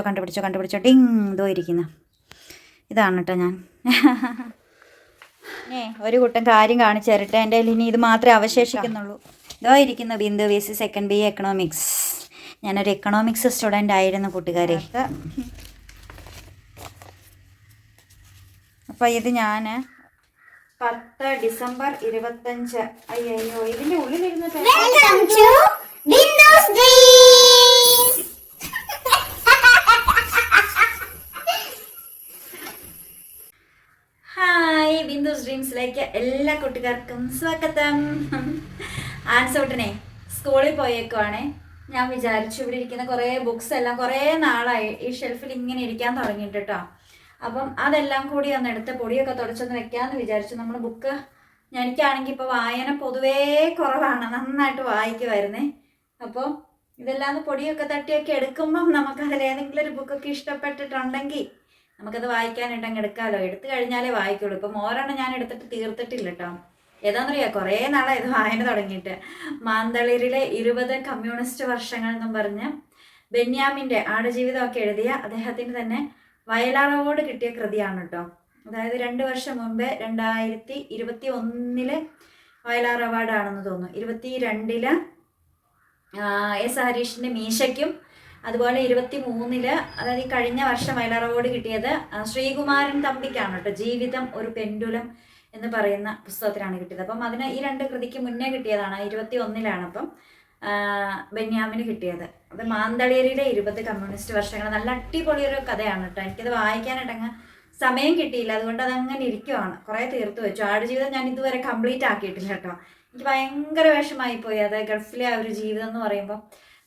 കണ്ടുപിടിച്ചോ Ding ഇതോ ഇരിക്കുന്നു. ഇതാണ് കേട്ടോ ഞാൻ. ഒരു കൂട്ടം കാര്യം കാണിച്ചു തരട്ടെ. എൻ്റെ കയ്യിൽ ഇനി ഇത് മാത്രമേ അവശേഷിക്കുന്നുള്ളൂ. ഇതോ ഇരിക്കുന്നു Bindu VC second BA economics. ഞാനൊരു എക്കണോമിക്സ് സ്റ്റുഡൻ്റ് ആയിരുന്നു കൂട്ടുകാരെ. അപ്പോൾ ഇത് ഞാൻ 10 ഡിസംബർ 25. അയ്യോ ഇതിൻ്റെ ഉള്ളിലിരുന്ന് ഹായ്, ബിന്ദുസ് ഡ്രീംസിലേക്ക് എല്ലാ കൂട്ടുകാർക്കും സ്വാഗതം. ആൻസോട്ടനെ സ്കൂളിൽ പോയേക്കുവാണേ. ഞാൻ വിചാരിച്ചു ഇവിടെ ഇരിക്കുന്ന കുറേ ബുക്സ് എല്ലാം കുറേ നാളായി ഈ ഷെൽഫിൽ ഇങ്ങനെ ഇരിക്കാൻ തുടങ്ങിയിട്ട് കേട്ടോ. അപ്പം അതെല്ലാം കൂടി ഒന്ന് എടുത്ത് പൊടിയൊക്കെ തുടച്ചൊന്ന് വെക്കാമെന്ന് വിചാരിച്ചു. നമ്മൾ ബുക്ക് എനിക്കാണെങ്കിൽ ഇപ്പോൾ വായന പൊതുവേ കുറവാണ്, നന്നായിട്ട് വായിക്കുമായിരുന്നേ. അപ്പോൾ ഇതെല്ലാം പൊടിയൊക്കെ തട്ടിയൊക്കെ എടുക്കുമ്പം നമുക്കതിലേതെങ്കിലും ഒരു ബുക്കൊക്കെ ഇഷ്ടപ്പെട്ടിട്ടുണ്ടെങ്കിൽ നമുക്കത് വായിക്കാനായിട്ടങ്ങ് എടുക്കാമല്ലോ. എടുത്തു കഴിഞ്ഞാലേ വായിക്കുള്ളൂ. ഇപ്പം ഓരെണ്ണം ഞാൻ എടുത്തിട്ട് തീർത്തിട്ടില്ല കേട്ടോ. ഏതാണെന്നറിയാം, കുറേ നാളായി ഇത് വായന തുടങ്ങിയിട്ട്. മാന്തളിരിലെ 20 കമ്മ്യൂണിസ്റ്റ് വർഷങ്ങൾ എന്നും പറഞ്ഞ് ബെന്യാമിൻ്റെ ആടുജീവിതമൊക്കെ എഴുതിയ അദ്ദേഹത്തിന് തന്നെ വയലാർ അവാർഡ് കിട്ടിയ കൃതിയാണ് കേട്ടോ. അതായത് 2 വർഷം മുമ്പേ 2021 വയലാർ അവാർഡാണെന്ന് തോന്നുന്നു. 22 എസ് ഹരീഷിൻ്റെ മീശയ്ക്കും, അതുപോലെ 23 അതായത് ഈ കഴിഞ്ഞ വർഷം വയലാർ അവാർഡ് കിട്ടിയത് ശ്രീകുമാരൻ തമ്പിക്കാണ് കേട്ടോ. ജീവിതം ഒരു പെൻഡുലം എന്ന് പറയുന്ന പുസ്തകത്തിനാണ് കിട്ടിയത്. അപ്പം അതിന് ഈ 2 കൃതിക്ക് മുന്നേ കിട്ടിയതാണ്. 21 അപ്പം ബെന്യാമിന് കിട്ടിയത്. അത് മാന്തളിരിലെ 20 കമ്മ്യൂണിസ്റ്റ് വർഷങ്ങൾ. നല്ല അടിപൊളിയൊരു കഥയാണ് കേട്ടോ. എനിക്കത് വായിക്കാനായിട്ടങ്ങ് സമയം കിട്ടിയില്ല, അതുകൊണ്ട് അതങ്ങനെ ഇരിക്കുവാണ്. കുറേ തീർത്ത് വെച്ചു. ആടുജീവിതം ഞാൻ ഇതുവരെ കംപ്ലീറ്റ് ആക്കിയിട്ടില്ല കേട്ടോ. എനിക്ക് ഭയങ്കര വിഷമമായിപ്പോയി. അത് ഗൾഫിലെ ആ ഒരു ജീവിതം എന്ന് പറയുമ്പോൾ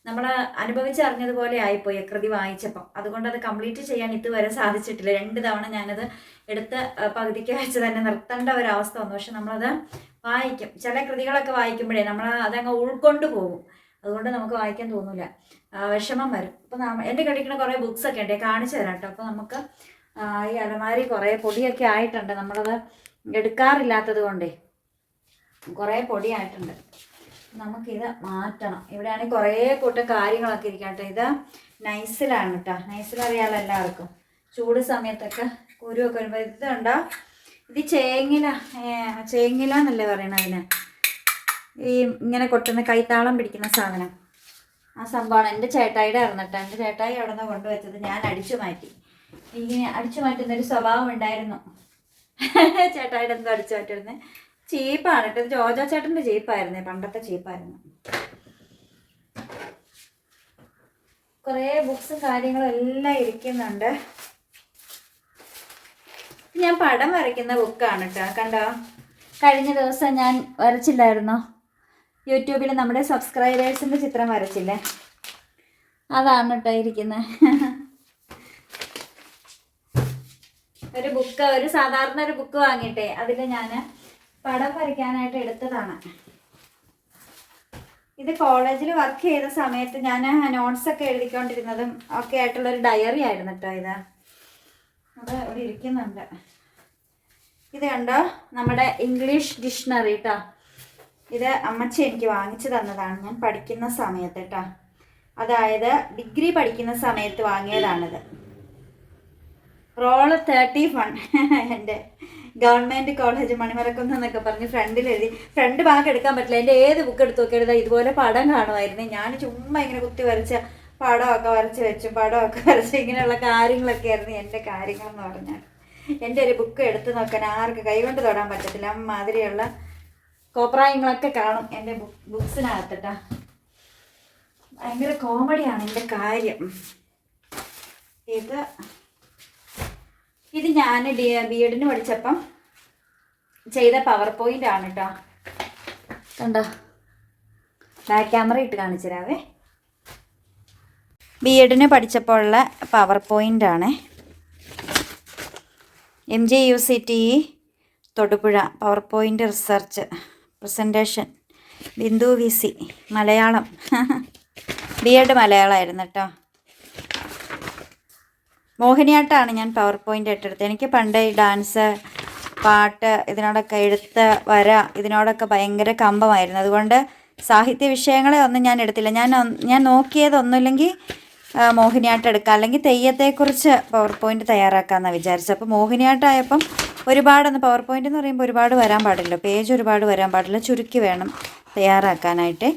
നമ്മൾ അനുഭവിച്ചറിഞ്ഞതുപോലെ ആയിപ്പോയി കൃതി വായിച്ചപ്പം. അതുകൊണ്ട് അത് കംപ്ലീറ്റ് ചെയ്യാൻ ഇതുവരെ സാധിച്ചിട്ടില്ല. 2 തവണ ഞാനത് എടുത്ത് പകുതിക്ക് വെച്ച് തന്നെ നിർത്തേണ്ട ഒരവസ്ഥ വന്നു. പക്ഷെ നമ്മളത് വായിക്കും. ചില കൃതികളൊക്കെ വായിക്കുമ്പോഴേ നമ്മൾ അതങ്ങ് ഉൾക്കൊണ്ട് പോകും. അതുകൊണ്ട് നമുക്ക് വായിക്കാൻ തോന്നില്ല, വിഷമം വരും. അപ്പോൾ എൻ്റെ കഴിക്കുന്ന കുറേ ബുക്സൊക്കെ ഉണ്ട്, കാണിച്ചു തരാം കേട്ടോ. അപ്പോൾ നമുക്ക് ഈ അലമാരി കുറേ പൊടിയൊക്കെ ആയിട്ടുണ്ട്. നമ്മളത് എടുക്കാറില്ലാത്തത് കൊണ്ടേ കുറേ പൊടിയായിട്ടുണ്ട്. നമുക്കിത് മാറ്റണം. ഇവിടെയാണെങ്കിൽ കുറേ കൂട്ടം കാര്യങ്ങളൊക്കെ ഇരിക്കാം കേട്ടോ. ഇത് നൈസിലാണ് കേട്ടോ. നൈസിൽ അറിയാമല്ലോ എല്ലാവർക്കും. ചൂട് സമയത്തൊക്കെ കുരുവൊക്കെ വരുമ്പോൾ ഇതുണ്ടോ, ഇത് ചേങ്ങില എന്നല്ലേ പറയണത് അതിന്. ഈ ഇങ്ങനെ കൊട്ടുന്ന കൈത്താളം പിടിക്കുന്ന സാധനം, ആ സംഭവമാണ്. എൻ്റെ ചേട്ടായിയുടെ ആയിരുന്നു കേട്ടോ. എൻ്റെ ചേട്ടായി അവിടെ നിന്ന് കൊണ്ടുവച്ചത് ഞാൻ അടിച്ചു മാറ്റി. ഇങ്ങനെ അടിച്ചു മാറ്റുന്നൊരു സ്വഭാവം ഉണ്ടായിരുന്നു ചേട്ടായിയുടെ എന്തോ അടിച്ചു മാറ്റിയിരുന്നത്. ചീപ്പാണ് കേട്ടോ. ഇത് ജോജോ ചേട്ടൻ്റെ ചീപ്പായിരുന്നേ, പണ്ടത്തെ ചീപ്പായിരുന്നു. കുറേ ബുക്സും കാര്യങ്ങളും എല്ലാം ഇരിക്കുന്നുണ്ട്. ഞാൻ പടം വരയ്ക്കുന്ന ബുക്കാണ് കേട്ടോ. കണ്ടോ, കഴിഞ്ഞ ദിവസം ഞാൻ വരച്ചില്ലായിരുന്നോ യൂട്യൂബിൽ നമ്മുടെ സബ്സ്ക്രൈബേഴ്സിൻ്റെ ചിത്രം വരച്ചില്ലേ, അതാണ് കേട്ടോ ഇരിക്കുന്നത്. ഒരു ബുക്ക്, ഒരു സാധാരണ ഒരു ബുക്ക് വാങ്ങിയിട്ടേ അതിൽ ഞാൻ പടം വരയ്ക്കാനായിട്ട് എടുത്തതാണ്. ഇത് കോളേജിൽ വർക്ക് ചെയ്ത സമയത്ത് ഞാൻ നോട്ട്സൊക്കെ എഴുതിക്കൊണ്ടിരുന്നതും ഒക്കെ ആയിട്ടുള്ളൊരു ഡയറി ആയിരുന്നു കേട്ടോ. ഇത് അത് ഇവിടെ ഇരിക്കുന്നുണ്ട്. ഇത് കണ്ടോ, നമ്മുടെ ഇംഗ്ലീഷ് ഡിക്ഷണറി കേട്ടോ. ഇത് അമ്മച്ചി എനിക്ക് വാങ്ങിച്ചു തന്നതാണ് ഞാൻ പഠിക്കുന്ന സമയത്ത് കേട്ടോ. അതായത് ഡിഗ്രി പഠിക്കുന്ന സമയത്ത് വാങ്ങിയതാണിത്. റോള് 31 എൻ്റെ ഗവൺമെൻറ് കോളേജ് മണിമറക്കുന്ന് എന്നൊക്കെ പറഞ്ഞ് ഫ്രണ്ടിൽ എഴുതി. ഫ്രണ്ട് ഭാഗം എടുക്കാൻ പറ്റില്ല. എൻ്റെ ഏത് ബുക്ക് എടുത്ത് നോക്കി എഴുതാം ഇതുപോലെ പടം കാണുമായിരുന്നു. ഞാൻ ചുമ്മാ ഇങ്ങനെ കുത്തി വരച്ച പടമൊക്കെ വരച്ച് വെച്ചു, പടമൊക്കെ വരച്ച് ഇങ്ങനെയുള്ള കാര്യങ്ങളൊക്കെ ആയിരുന്നു എൻ്റെ കാര്യങ്ങളെന്ന് പറഞ്ഞാൽ. എൻ്റെ ഒരു ബുക്ക് എടുത്ത് നോക്കാൻ ആർക്ക് കൈകൊണ്ട് തൊടാൻ പറ്റത്തില്ല. മാതിരിയുള്ള കോപ്രായങ്ങളൊക്കെ കാണും എൻ്റെ ബുക്സിനകത്തിട്ടാ. ഭയങ്കര കോമഡിയാണ് എൻ്റെ കാര്യം. ഇത് ഞാൻ BEdന് പഠിച്ചപ്പം ചെയ്ത പവർ പോയിൻ്റ് ആണ് കേട്ടോ. കണ്ടോ, ബാക്ക് ക്യാമറ ഇട്ട് കാണിച്ചു തരാവേ. BEdന് പഠിച്ചപ്പോൾ ഉള്ള പവർ പോയിൻ്റ് ആണ്. MJUCT Thodupuzha power point research presentation Bindu VC Malayalam. BEd മലയാളമായിരുന്നു കേട്ടോ. മോഹിനിയാട്ടമാണ് ഞാൻ പവർ പോയിൻ്റ് ആയിട്ടെടുത്തത്. എനിക്ക് പണ്ട് ഈ ഡാൻസ്, പാട്ട്, ഇതിനോടൊക്കെ എഴുത്ത്, വര, ഇതിനോടൊക്കെ ഭയങ്കര കമ്പമായിരുന്നു. അതുകൊണ്ട് സാഹിത്യ വിഷയങ്ങളെ ഒന്നും ഞാൻ എടുത്തില്ല. ഞാൻ നോക്കിയതൊന്നുമില്ലെങ്കിൽ മോഹിനിയാട്ടം എടുക്കാം, അല്ലെങ്കിൽ തെയ്യത്തെക്കുറിച്ച് പവർ പോയിൻ്റ് തയ്യാറാക്കാമെന്നാണ് വിചാരിച്ചത്. അപ്പോൾ മോഹിനിയാട്ടമായപ്പം ഒരുപാടൊന്ന് പവർ പോയിൻ്റ് എന്ന് പറയുമ്പോൾ ഒരുപാട് വരാൻ പാടില്ല, പേജ് ഒരുപാട് വരാൻ പാടില്ല, ചുരുക്കി വേണം തയ്യാറാക്കാനായിട്ട്.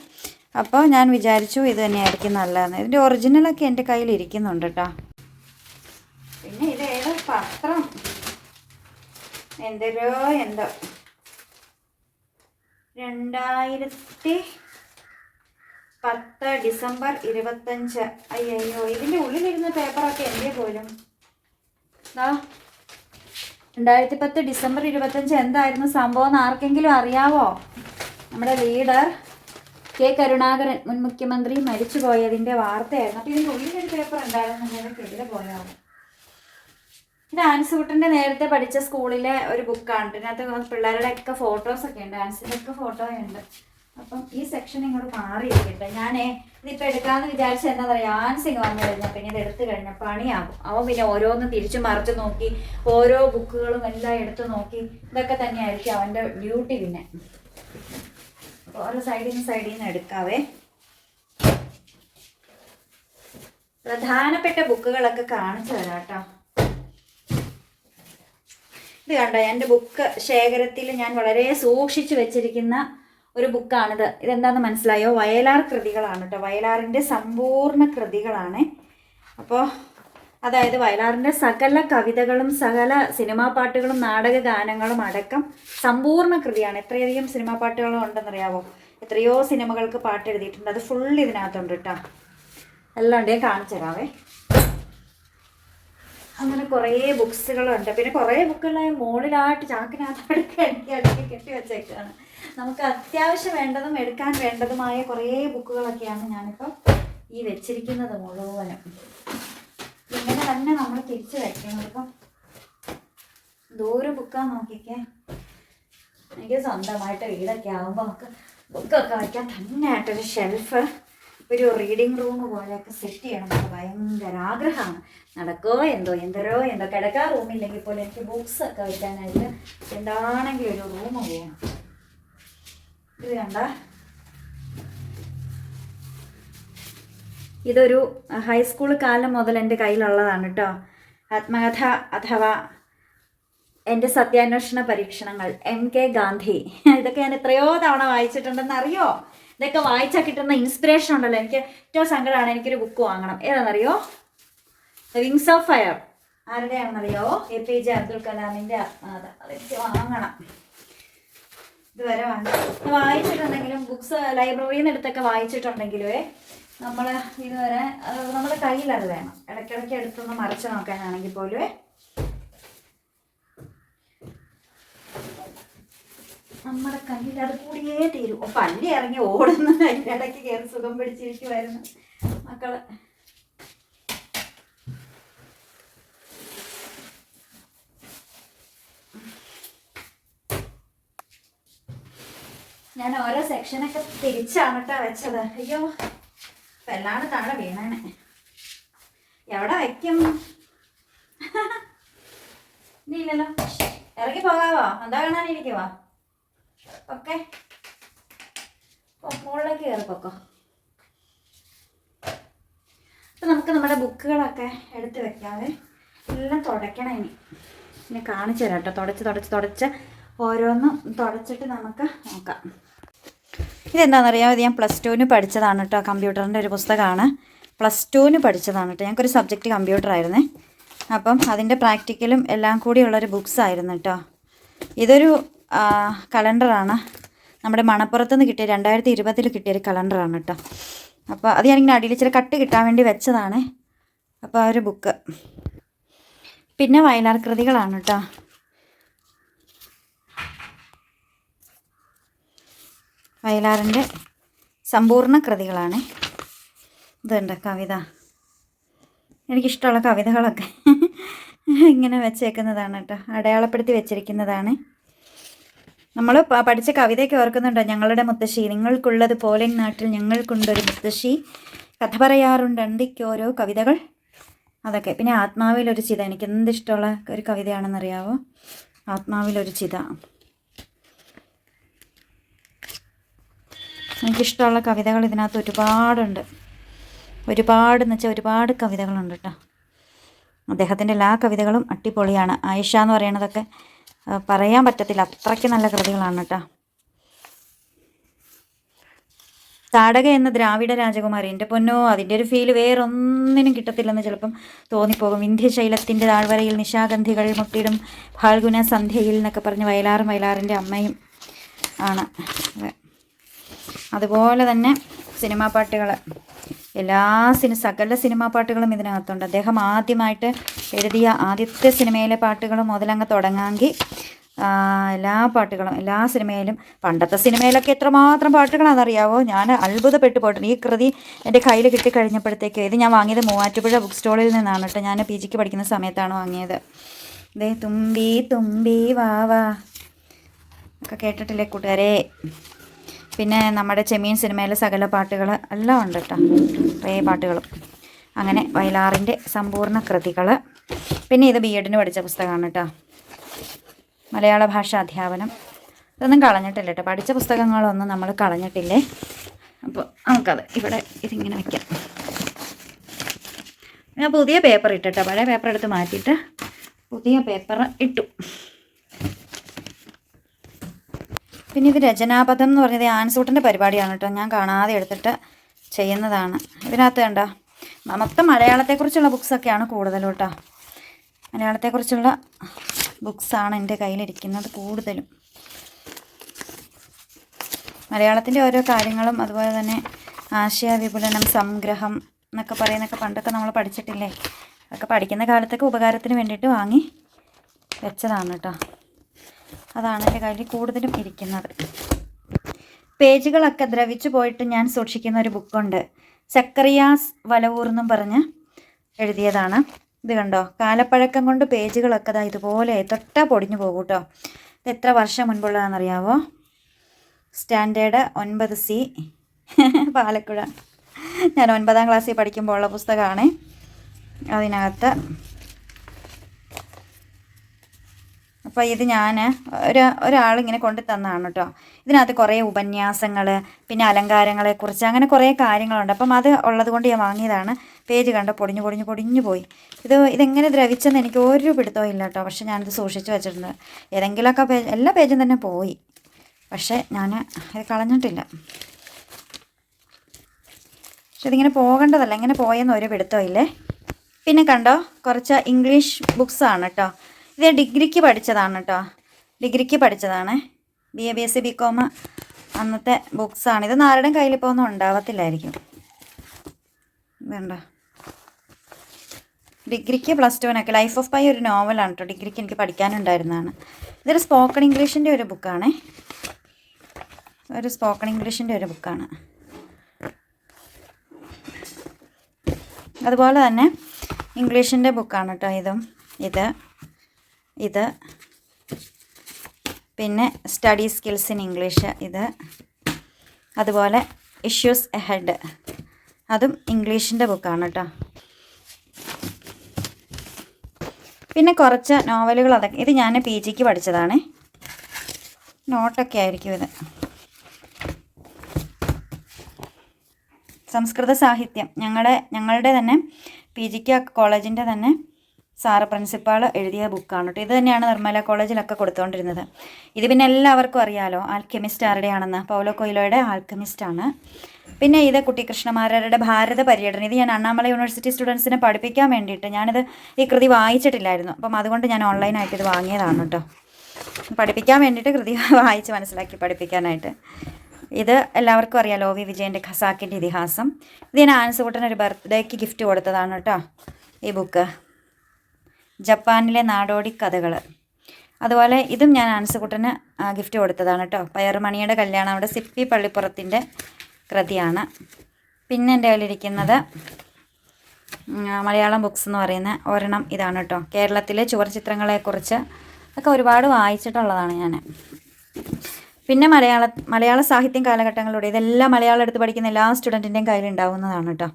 അപ്പോൾ ഞാൻ വിചാരിച്ചു ഇത് തന്നെയായിരിക്കും നല്ലതെന്ന്. ഇതിൻ്റെ ഒറിജിനലൊക്കെ എൻ്റെ കയ്യിൽ ഇരിക്കുന്നുണ്ട് കേട്ടോ. പിന്നെ ഇത് ഏതോ പത്രം എന്തോ 2010 ഡിസംബർ 25. അയ്യോ, ഇതിൻ്റെ ഉള്ളിലിരുന്ന പേപ്പറൊക്കെ എൻ്റെ പോലും. 2010 ഡിസംബർ 25 എന്തായിരുന്നു സംഭവം എന്ന് ആർക്കെങ്കിലും അറിയാവോ? നമ്മുടെ ലീഡർ കെ കരുണാകരൻ മുൻ മുഖ്യമന്ത്രി മരിച്ചു പോയതിൻ്റെ വാർത്തയായിരുന്നു. അപ്പോൾ ഇതിൻ്റെ ഉള്ളിലൊരു പേപ്പർ ഉണ്ടായിരുന്നു, എവിടെ പോയാവും. ഇത് ആൻസൂട്ടൻ്റെ നേരത്തെ പഠിച്ച സ്കൂളിലെ ഒരു ബുക്കാണ്. ഇതിനകത്ത് പിള്ളേരുടെയൊക്കെ ഫോട്ടോസൊക്കെ ഉണ്ട്, ഡാൻസിൻ്റെ ഒക്കെ ഫോട്ടോയുണ്ട്. അപ്പം ഈ സെക്ഷൻ ഇങ്ങോട്ട് മാറിയിരിക്കട്ടെ. ഇതിപ്പോൾ എടുക്കാമെന്ന് വിചാരിച്ച എന്താ പറയുക, ആൻസിങ് വന്നു കഴിഞ്ഞാൽ പിന്നെ ഇത് എടുത്തു കഴിഞ്ഞാൽ പണിയാകും. അവൻ പിന്നെ ഓരോന്നും തിരിച്ചു മറിച്ച് നോക്കി ഓരോ ബുക്കുകളും എല്ലാം എടുത്ത് നോക്കി, ഇതൊക്കെ തന്നെയായിരിക്കും അവൻ്റെ ഡ്യൂട്ടി. പിന്നെ ഓരോ സൈഡിൽ നിന്ന് എടുക്കാവേ. പ്രധാനപ്പെട്ട ബുക്കുകളൊക്കെ കാണിച്ചു തരാം കേട്ടോ. ഇത് കണ്ടോ, എൻ്റെ ബുക്ക് ശേഖരത്തിൽ ഞാൻ വളരെ സൂക്ഷിച്ചു വെച്ചിരിക്കുന്ന ഒരു ബുക്കാണിത്. ഇതെന്താണെന്ന് മനസ്സിലായോ? വയലാർ കൃതികളാണ് കേട്ടോ. വയലാറിൻ്റെ സമ്പൂർണ്ണ കൃതികളാണ്. അപ്പോൾ അതായത് വയലാറിൻ്റെ സകല കവിതകളും സകല സിനിമാ പാട്ടുകളും നാടക ഗാനങ്ങളും അടക്കം സമ്പൂർണ്ണ കൃതിയാണ്. എത്രയധികം സിനിമാ പാട്ടുകളും ഉണ്ടെന്നറിയാവോ? എത്രയോ സിനിമകൾക്ക് പാട്ട് എഴുതിയിട്ടുണ്ട്. അത് ഫുൾ ഇതിനകത്തുണ്ട് കേട്ടോ. എല്ലാം ഉണ്ട്, കാണിച്ചു തരാവേ. അങ്ങനെ കുറേ ബുക്സുകളുണ്ട്. പിന്നെ കുറേ ബുക്കുകളായ മുകളിലായിട്ട് ചാക്കിനകത്ത് അടുക്കി കെട്ടി വെച്ചേക്കാണ്. നമുക്ക് അത്യാവശ്യം വേണ്ടതും എടുക്കാൻ വേണ്ടതുമായ കുറേ ബുക്കുകളൊക്കെയാണ് ഞാനിപ്പോൾ ഈ വെച്ചിരിക്കുന്നത് മുഴുവനും. ഇങ്ങനെ തന്നെ നമ്മൾ തിരിച്ച് വയ്ക്കണം. ഇപ്പം ദൂരം ബുക്കാന്ന് നോക്കിക്കേ. എനിക്ക് സ്വന്തമായിട്ട് വീടൊക്കെ ആകുമ്പോൾ നമുക്ക് ബുക്കൊക്കെ വയ്ക്കാൻ തന്നെയായിട്ടൊരു ഷെൽഫ്, ഒരു റീഡിങ് റൂം പോലെയൊക്കെ സെറ്റ് ചെയ്യണം. നമുക്ക് ഭയങ്കര ആഗ്രഹമാണ്. നടക്കോ എന്തോ കിടക്കാൻ റൂമില്ലെങ്കിൽ പോലും എനിക്ക് ബുക്സൊക്കെ വയ്ക്കാനായിട്ട് എന്താണെങ്കിലും ഒരു റൂം പോകണം. ഇത് കണ്ട, ഇതൊരു ഹൈസ്കൂൾ കാലം മുതൽ എൻ്റെ കയ്യിലുള്ളതാണ് കേട്ടോ. ആത്മകഥ അഥവാ എൻ്റെ സത്യാന്വേഷണ പരീക്ഷണങ്ങൾ, MK ഗാന്ധി. ഇതൊക്കെ ഞാൻ എത്രയോ തവണ വായിച്ചിട്ടുണ്ടെന്ന് അറിയോ? ഇതൊക്കെ വായിച്ചാൽ കിട്ടുന്ന ഇൻസ്പിറേഷൻ ഉണ്ടല്ലോ. എനിക്ക് ഏറ്റവും സങ്കടമാണ്, എനിക്കൊരു ബുക്ക് വാങ്ങണം. ഏതാണെന്നറിയോ? The wings of fire. ആരുടെയാണെന്നറിയോ? APJ അബ്ദുൽ കലാമിൻ്റെ ആത്മകഥ. അതെനിക്ക് വാങ്ങണം. ഇതുവരെ വായിച്ചിട്ടുണ്ടെങ്കിലും ബുക്സ് ലൈബ്രറിയിൽ നിന്ന് എടുത്തൊക്കെ വായിച്ചിട്ടുണ്ടെങ്കിലേ നമ്മൾ ഇതുവരെ നമ്മുടെ കയ്യിലത് വേണം. ഇടയ്ക്കിടയ്ക്ക് എടുത്തൊന്ന് മറിച്ച് നോക്കാനാണെങ്കിൽ പോലും നമ്മുടെ കയ്യിൽ അത് കൂടിയേ തീരും. പല്ലി ഇറങ്ങി ഓടുന്ന ഇടയ്ക്ക് കയറി സുഖം പിടിച്ചിരിക്കുമായിരുന്നു മക്കള്. ഞാൻ ഓരോ സെക്ഷനൊക്കെ തിരിച്ചാണ് കേട്ടോ വെച്ചത്. അയ്യോ, എല്ലാണ്ട് താഴെ വീണാണ്. എവിടെ വയ്ക്കും? നീ ഇല്ലല്ലോ, ഇറങ്ങി പോകാവോ? എന്താ കാണാനിരിക്കുവാ? ഓക്കെ, മുകളിലേക്ക് കയറിപ്പോക്കോ. അപ്പം നമുക്ക് നമ്മുടെ ബുക്കുകളൊക്കെ എടുത്ത് വെക്കാതെ എല്ലാം തുടയ്ക്കണം. ഇനി കാണിച്ചു തരാം കേട്ടോ. തുടച്ച് ഓരോന്നും തുടച്ചിട്ട് നമുക്ക് നോക്കാം. ഇതെന്താണെന്നറിയാമോ? ഇത് ഞാൻ +2 പഠിച്ചതാണ് കേട്ടോ. കമ്പ്യൂട്ടറിൻ്റെ ഒരു പുസ്തകമാണ്. +2 പഠിച്ചതാണ് കേട്ടോ. ഞങ്ങൾക്കൊരു സബ്ജക്റ്റ് കമ്പ്യൂട്ടറായിരുന്നേ. അപ്പം അതിൻ്റെ പ്രാക്ടിക്കലും എല്ലാം കൂടിയുള്ളൊരു ബുക്സായിരുന്നു കേട്ടോ. ഇതൊരു കലണ്ടറാണ്. നമ്മുടെ മണപ്പുറത്ത് നിന്ന് കിട്ടിയ 2020 കിട്ടിയൊരു കലണ്ടറാണ് കേട്ടോ. അപ്പോൾ അത് ഞാനിങ്ങനെ അടിയിൽ ഇച്ചിരി കട്ട് കിട്ടാൻ വേണ്ടി വെച്ചതാണ്. അപ്പോൾ ആ ഒരു ബുക്ക്. പിന്നെ വയലാർ കൃതികളാണ് കേട്ടോ. വയലാറിൻ്റെ സമ്പൂർണ്ണ കൃതികളാണ്. ഇതുണ്ട് കവിത. എനിക്കിഷ്ടമുള്ള കവിതകളൊക്കെ ഇങ്ങനെ വെച്ചേക്കുന്നതാണ് കേട്ടോ. അടയാളപ്പെടുത്തി വെച്ചിരിക്കുന്നതാണ്. നമ്മൾ പഠിച്ച കവിതയൊക്കെ ഓർക്കുന്നുണ്ടോ? ഞങ്ങളുടെ മുത്തശ്ശി നിങ്ങൾക്കുള്ളത് പോലെ നാട്ടിൽ ഞങ്ങൾക്കുണ്ടൊരു മുത്തശ്ശി, കഥ പറയാറുണ്ട് അണ്ടിക്കോരോ കവിതകൾ. അതൊക്കെ. പിന്നെ ആത്മാവിലൊരു ചിത. എനിക്ക് എന്തിഷ്ടമുള്ള ഒരു കവിതയാണെന്നറിയാവോ? ആത്മാവിലൊരു ചിത. എനിക്കിഷ്ടമുള്ള കവിതകൾ ഇതിനകത്ത് ഒരുപാടുണ്ട്. ഒരുപാടെന്ന് വെച്ചാൽ ഒരുപാട് കവിതകളുണ്ട് കേട്ടോ. അദ്ദേഹത്തിൻ്റെ എല്ലാ കവിതകളും അടിപൊളിയാണ്. ആയിഷ എന്ന് പറയുന്നതൊക്കെ പറയാൻ പറ്റത്തില്ല, അത്രയ്ക്ക് നല്ല കൃതികളാണ് കേട്ടോ. താടക എന്ന ദ്രാവിഡ രാജകുമാരി, എൻ്റെ പൊന്നോ, അതിൻ്റെ ഒരു ഫീല് വേറൊന്നിനും കിട്ടത്തില്ലെന്ന് ചിലപ്പം തോന്നിപ്പോകും. വിന്ധ്യശൈലത്തിൻ്റെ താഴ്വരയിൽ നിശാഗന്ധികൾ മുട്ടിടും ഫാൽഗുന സന്ധ്യയിൽ എന്നൊക്കെ പറഞ്ഞ് വയലാറിൻ്റെ അമ്മയും ആണ്. അതുപോലെ തന്നെ സിനിമാ പാട്ടുകൾ, സകല സിനിമാ പാട്ടുകളും ഇതിനകത്തുണ്ട്. അദ്ദേഹം ആദ്യമായിട്ട് എഴുതിയ ആദ്യത്തെ സിനിമയിലെ പാട്ടുകൾ മുതലങ്ങ് തുടങ്ങാമെങ്കിൽ എല്ലാ പാട്ടുകളും എല്ലാ സിനിമയിലും, പണ്ടത്തെ സിനിമയിലൊക്കെ എത്രമാത്രം പാട്ടുകളാണെന്നറിയാവോ. ഞാൻ അത്ഭുതപ്പെട്ടു പോയിട്ടുണ്ട്. ഈ കൃതി എൻ്റെ കയ്യിൽ കിട്ടിക്കഴിഞ്ഞപ്പോഴത്തേക്ക്, ഇത് ഞാൻ വാങ്ങിയത് മൂവാറ്റുപുഴ ബുക്ക് സ്റ്റോളിൽ നിന്നാണ് കേട്ടോ. ഞാൻ PG ക്ക് പഠിക്കുന്ന സമയത്താണ് വാങ്ങിയത്. ദേ തുമ്പി തുമ്പി വാവാ ഒക്കെ കേട്ടിട്ടില്ലേ കൂട്ടുകാരെ. പിന്നെ നമ്മുടെ ചെമ്മീൻ സിനിമയിലെ സകല പാട്ടുകൾ എല്ലാം ഉണ്ട് കേട്ടോ, കുറേ പാട്ടുകളും. അങ്ങനെ വയലാറിൻ്റെ സമ്പൂർണ്ണ കൃതികൾ. പിന്നെ ഇത് B.Ed പഠിച്ച പുസ്തകമാണ് കേട്ടോ, മലയാള ഭാഷാ അധ്യാപനം. ഇതൊന്നും കളഞ്ഞിട്ടില്ല കേട്ടോ, പഠിച്ച പുസ്തകങ്ങളൊന്നും നമ്മൾ കളഞ്ഞിട്ടില്ലേ. അപ്പോൾ നമുക്കത് ഇവിടെ ഇതിങ്ങനെ വയ്ക്കാം. ഞാൻ പുതിയ പേപ്പർ ഇട്ടിട്ടോ, പഴയ പേപ്പർ എടുത്ത് മാറ്റിയിട്ട് പുതിയ പേപ്പർ ഇട്ടു. പിന്നെ ഇത് രചനാപഥം എന്ന് പറഞ്ഞത് ആൻസൂട്ടൻ്റെ പരിപാടിയാണ് കേട്ടോ, ഞാൻ കാണാതെ എടുത്തിട്ട് ചെയ്യുന്നതാണ്. ഇതിനകത്ത് കണ്ടോ, മൊത്തം മലയാളത്തെക്കുറിച്ചുള്ള ബുക്സൊക്കെയാണ് കൂടുതലും കേട്ടോ. മലയാളത്തെക്കുറിച്ചുള്ള ബുക്സാണ് എൻ്റെ കയ്യിലിരിക്കുന്നത് കൂടുതലും. മലയാളത്തിൻ്റെ ഓരോ കാര്യങ്ങളും, അതുപോലെ തന്നെ ആശയ വിപുലനം, സംഗ്രഹം എന്നൊക്കെ പറയുന്നതൊക്കെ പണ്ടൊക്കെ നമ്മൾ പഠിച്ചിട്ടില്ലേ. അതൊക്കെ പഠിക്കുന്ന കാലത്തൊക്കെ ഉപകാരത്തിന് വേണ്ടിയിട്ട് വാങ്ങി വെച്ചതാണ് കേട്ടോ. അതാണ് എൻ്റെ കയ്യിൽ കൂടുതലും ഇരിക്കുന്നത്. പേജുകളൊക്കെ ദ്രവിച്ചു പോയിട്ട് ഞാൻ സൂക്ഷിക്കുന്ന ഒരു ബുക്കുണ്ട്, സക്കറിയാസ് വലവൂർ എന്നും പറഞ്ഞ് എഴുതിയതാണ്. ഇത് കണ്ടോ, കാലപ്പഴക്കം കൊണ്ട് പേജുകളൊക്കെ അതാ ഇതുപോലെ തൊട്ടാൽ പൊടിഞ്ഞു പോകും കേട്ടോ. ഇത് എത്ര വർഷം മുൻപുള്ളതാണെന്നറിയാവോ? Standard 9C Palakuzha. ഞാൻ 9ാം ക്ലാസ്സിൽ പഠിക്കുമ്പോൾ ഉള്ള പുസ്തകമാണ്. അതിനകത്ത് അപ്പോൾ ഇത് ഞാൻ ഒരാളിങ്ങനെ കൊണ്ടു തന്നതാണ് കേട്ടോ. ഇതിനകത്ത് കുറേ ഉപന്യാസങ്ങൾ, പിന്നെ അലങ്കാരങ്ങളെക്കുറിച്ച്, അങ്ങനെ കുറേ കാര്യങ്ങളുണ്ട്. അപ്പം അത് ഉള്ളത് കൊണ്ട് ഞാൻ വാങ്ങിയതാണ്. പേജ് കണ്ട് പൊടിഞ്ഞു പോയി. ഇതെങ്ങനെ ദ്രവിച്ചെന്ന് എനിക്ക് ഒരു പിടുത്തവും ഇല്ല കേട്ടോ. പക്ഷെ ഞാനിത് സൂക്ഷിച്ച് വെച്ചിട്ടുണ്ട്. ഏതെങ്കിലുമൊക്കെ എല്ലാ പേജും തന്നെ പോയി, പക്ഷേ ഞാൻ ഇത് കളഞ്ഞിട്ടില്ല. പക്ഷെ ഇതിങ്ങനെ പോകേണ്ടതല്ല, ഇങ്ങനെ പോയെന്ന് ഒരു പിടുത്തവും ഇല്ലേ. പിന്നെ കണ്ടോ, കുറച്ച് ഇംഗ്ലീഷ് ബുക്സാണ് കേട്ടോ. ഇത് ഡിഗ്രിക്ക് പഠിച്ചതാണ് കേട്ടോ, ഡിഗ്രിക്ക് പഠിച്ചതാണ്. BA BSc BCom അന്നത്തെ ബുക്സാണ്. ഇത് ആരുടെയും കയ്യിലിപ്പോൾ ഒന്നും ഉണ്ടാവത്തില്ലായിരിക്കും. വേണ്ട, ഡിഗ്രിക്ക് +2 ലൈഫ് ഓഫ് പൈ ഒരു നോവലാണ് കേട്ടോ, ഡിഗ്രിക്ക് എനിക്ക് പഠിക്കാനുണ്ടായിരുന്നതാണ്. ഇതൊരു സ്പോക്കൺ ഇംഗ്ലീഷിൻ്റെ ഒരു ബുക്കാണ്, ഒരു ബുക്കാണ്. അതുപോലെ തന്നെ ഇംഗ്ലീഷിൻ്റെ ബുക്കാണ് കേട്ടോ ഇത് പിന്നെ സ്റ്റഡി സ്കിൽസ് ഇൻ ഇംഗ്ലീഷ് ഇത്. അതുപോലെ ഇഷ്യൂസ് എഹെഡ്, അതും ഇംഗ്ലീഷിൻ്റെ ബുക്കാണ് കേട്ടോ. പിന്നെ കുറച്ച് നോവലുകൾ, അതൊക്കെ ഇത് ഞാൻ PG ക്ക് പഠിച്ചതാണ്. നോട്ടൊക്കെ ആയിരിക്കും ഇത്. സംസ്കൃത സാഹിത്യം ഞങ്ങളുടെ തന്നെ PG ക്ക് കോളേജിൻ്റെ തന്നെ സാറ് പ്രിൻസിപ്പാൾ എഴുതിയ ബുക്കാണ് കേട്ടോ. ഇത് തന്നെയാണ് നിർമ്മല കോളേജിലൊക്കെ കൊടുത്തുകൊണ്ടിരുന്നത്. ഇത് പിന്നെ എല്ലാവർക്കും അറിയാലോ, ആൽക്കെമിസ്റ്റ് ആരുടെയാണെന്ന്, പൗലോ കൊയ്ലോയുടെ ആൽക്കെമിസ്റ്റാണ്. പിന്നെ ഇത് കുട്ടിക്കൃഷ്ണമാരാരുടെ ഭാരത പര്യടനം. ഇത് ഞാൻ അണ്ണാമല യൂണിവേഴ്സിറ്റി സ്റ്റുഡൻസിനെ പഠിപ്പിക്കാൻ വേണ്ടിയിട്ട്, ഈ കൃതി വായിച്ചിട്ടില്ലായിരുന്നു. അപ്പം അതുകൊണ്ട് ഞാൻ ഓൺലൈനായിട്ട് ഇത് വാങ്ങിയതാണ് കേട്ടോ, പഠിപ്പിക്കാൻ വേണ്ടിയിട്ട് കൃതി വായിച്ച് മനസ്സിലാക്കി പഠിപ്പിക്കാനായിട്ട്. ഇത് എല്ലാവർക്കും അറിയാലോ, OV വിജയൻ്റെ ഖസാക്കിൻ്റെ ഇതിഹാസം. ഇത് ഞാൻ ആൻസുകുട്ടന് ഒരു ബർത്ത്ഡേക്ക് ഗിഫ്റ്റ് കൊടുത്തതാണ് കേട്ടോ ഈ ബുക്ക്. ജപ്പാനിലെ നാടോടി കഥകൾ. അതുപോലെ ഇതും ഞാൻ ആൻസുകുട്ടന് ഗിഫ്റ്റ് കൊടുത്തതാണ് കേട്ടോ. പയറുമണിയുടെ കല്യാണം, അവിടെ സിപ്പി പള്ളിപ്പുറത്തിൻ്റെ കൃതിയാണ്. പിന്നെ എൻ്റെ കയ്യിലിരിക്കുന്നത് മലയാളം ബുക്സ് എന്ന് പറയുന്ന ഒരെണ്ണം ഇതാണ് കേട്ടോ. കേരളത്തിലെ ചുവർ ചിത്രങ്ങളെക്കുറിച്ച് ഒക്കെ ഒരുപാട് വായിച്ചിട്ടുള്ളതാണ് ഞാൻ. പിന്നെ മലയാള സാഹിത്യം കാലഘട്ടങ്ങളിലൂടെ, ഇതെല്ലാം മലയാളം എടുത്ത് പഠിക്കുന്ന എല്ലാ സ്റ്റുഡൻറ്റിൻ്റെയും കയ്യിലുണ്ടാവുന്നതാണ് കേട്ടോ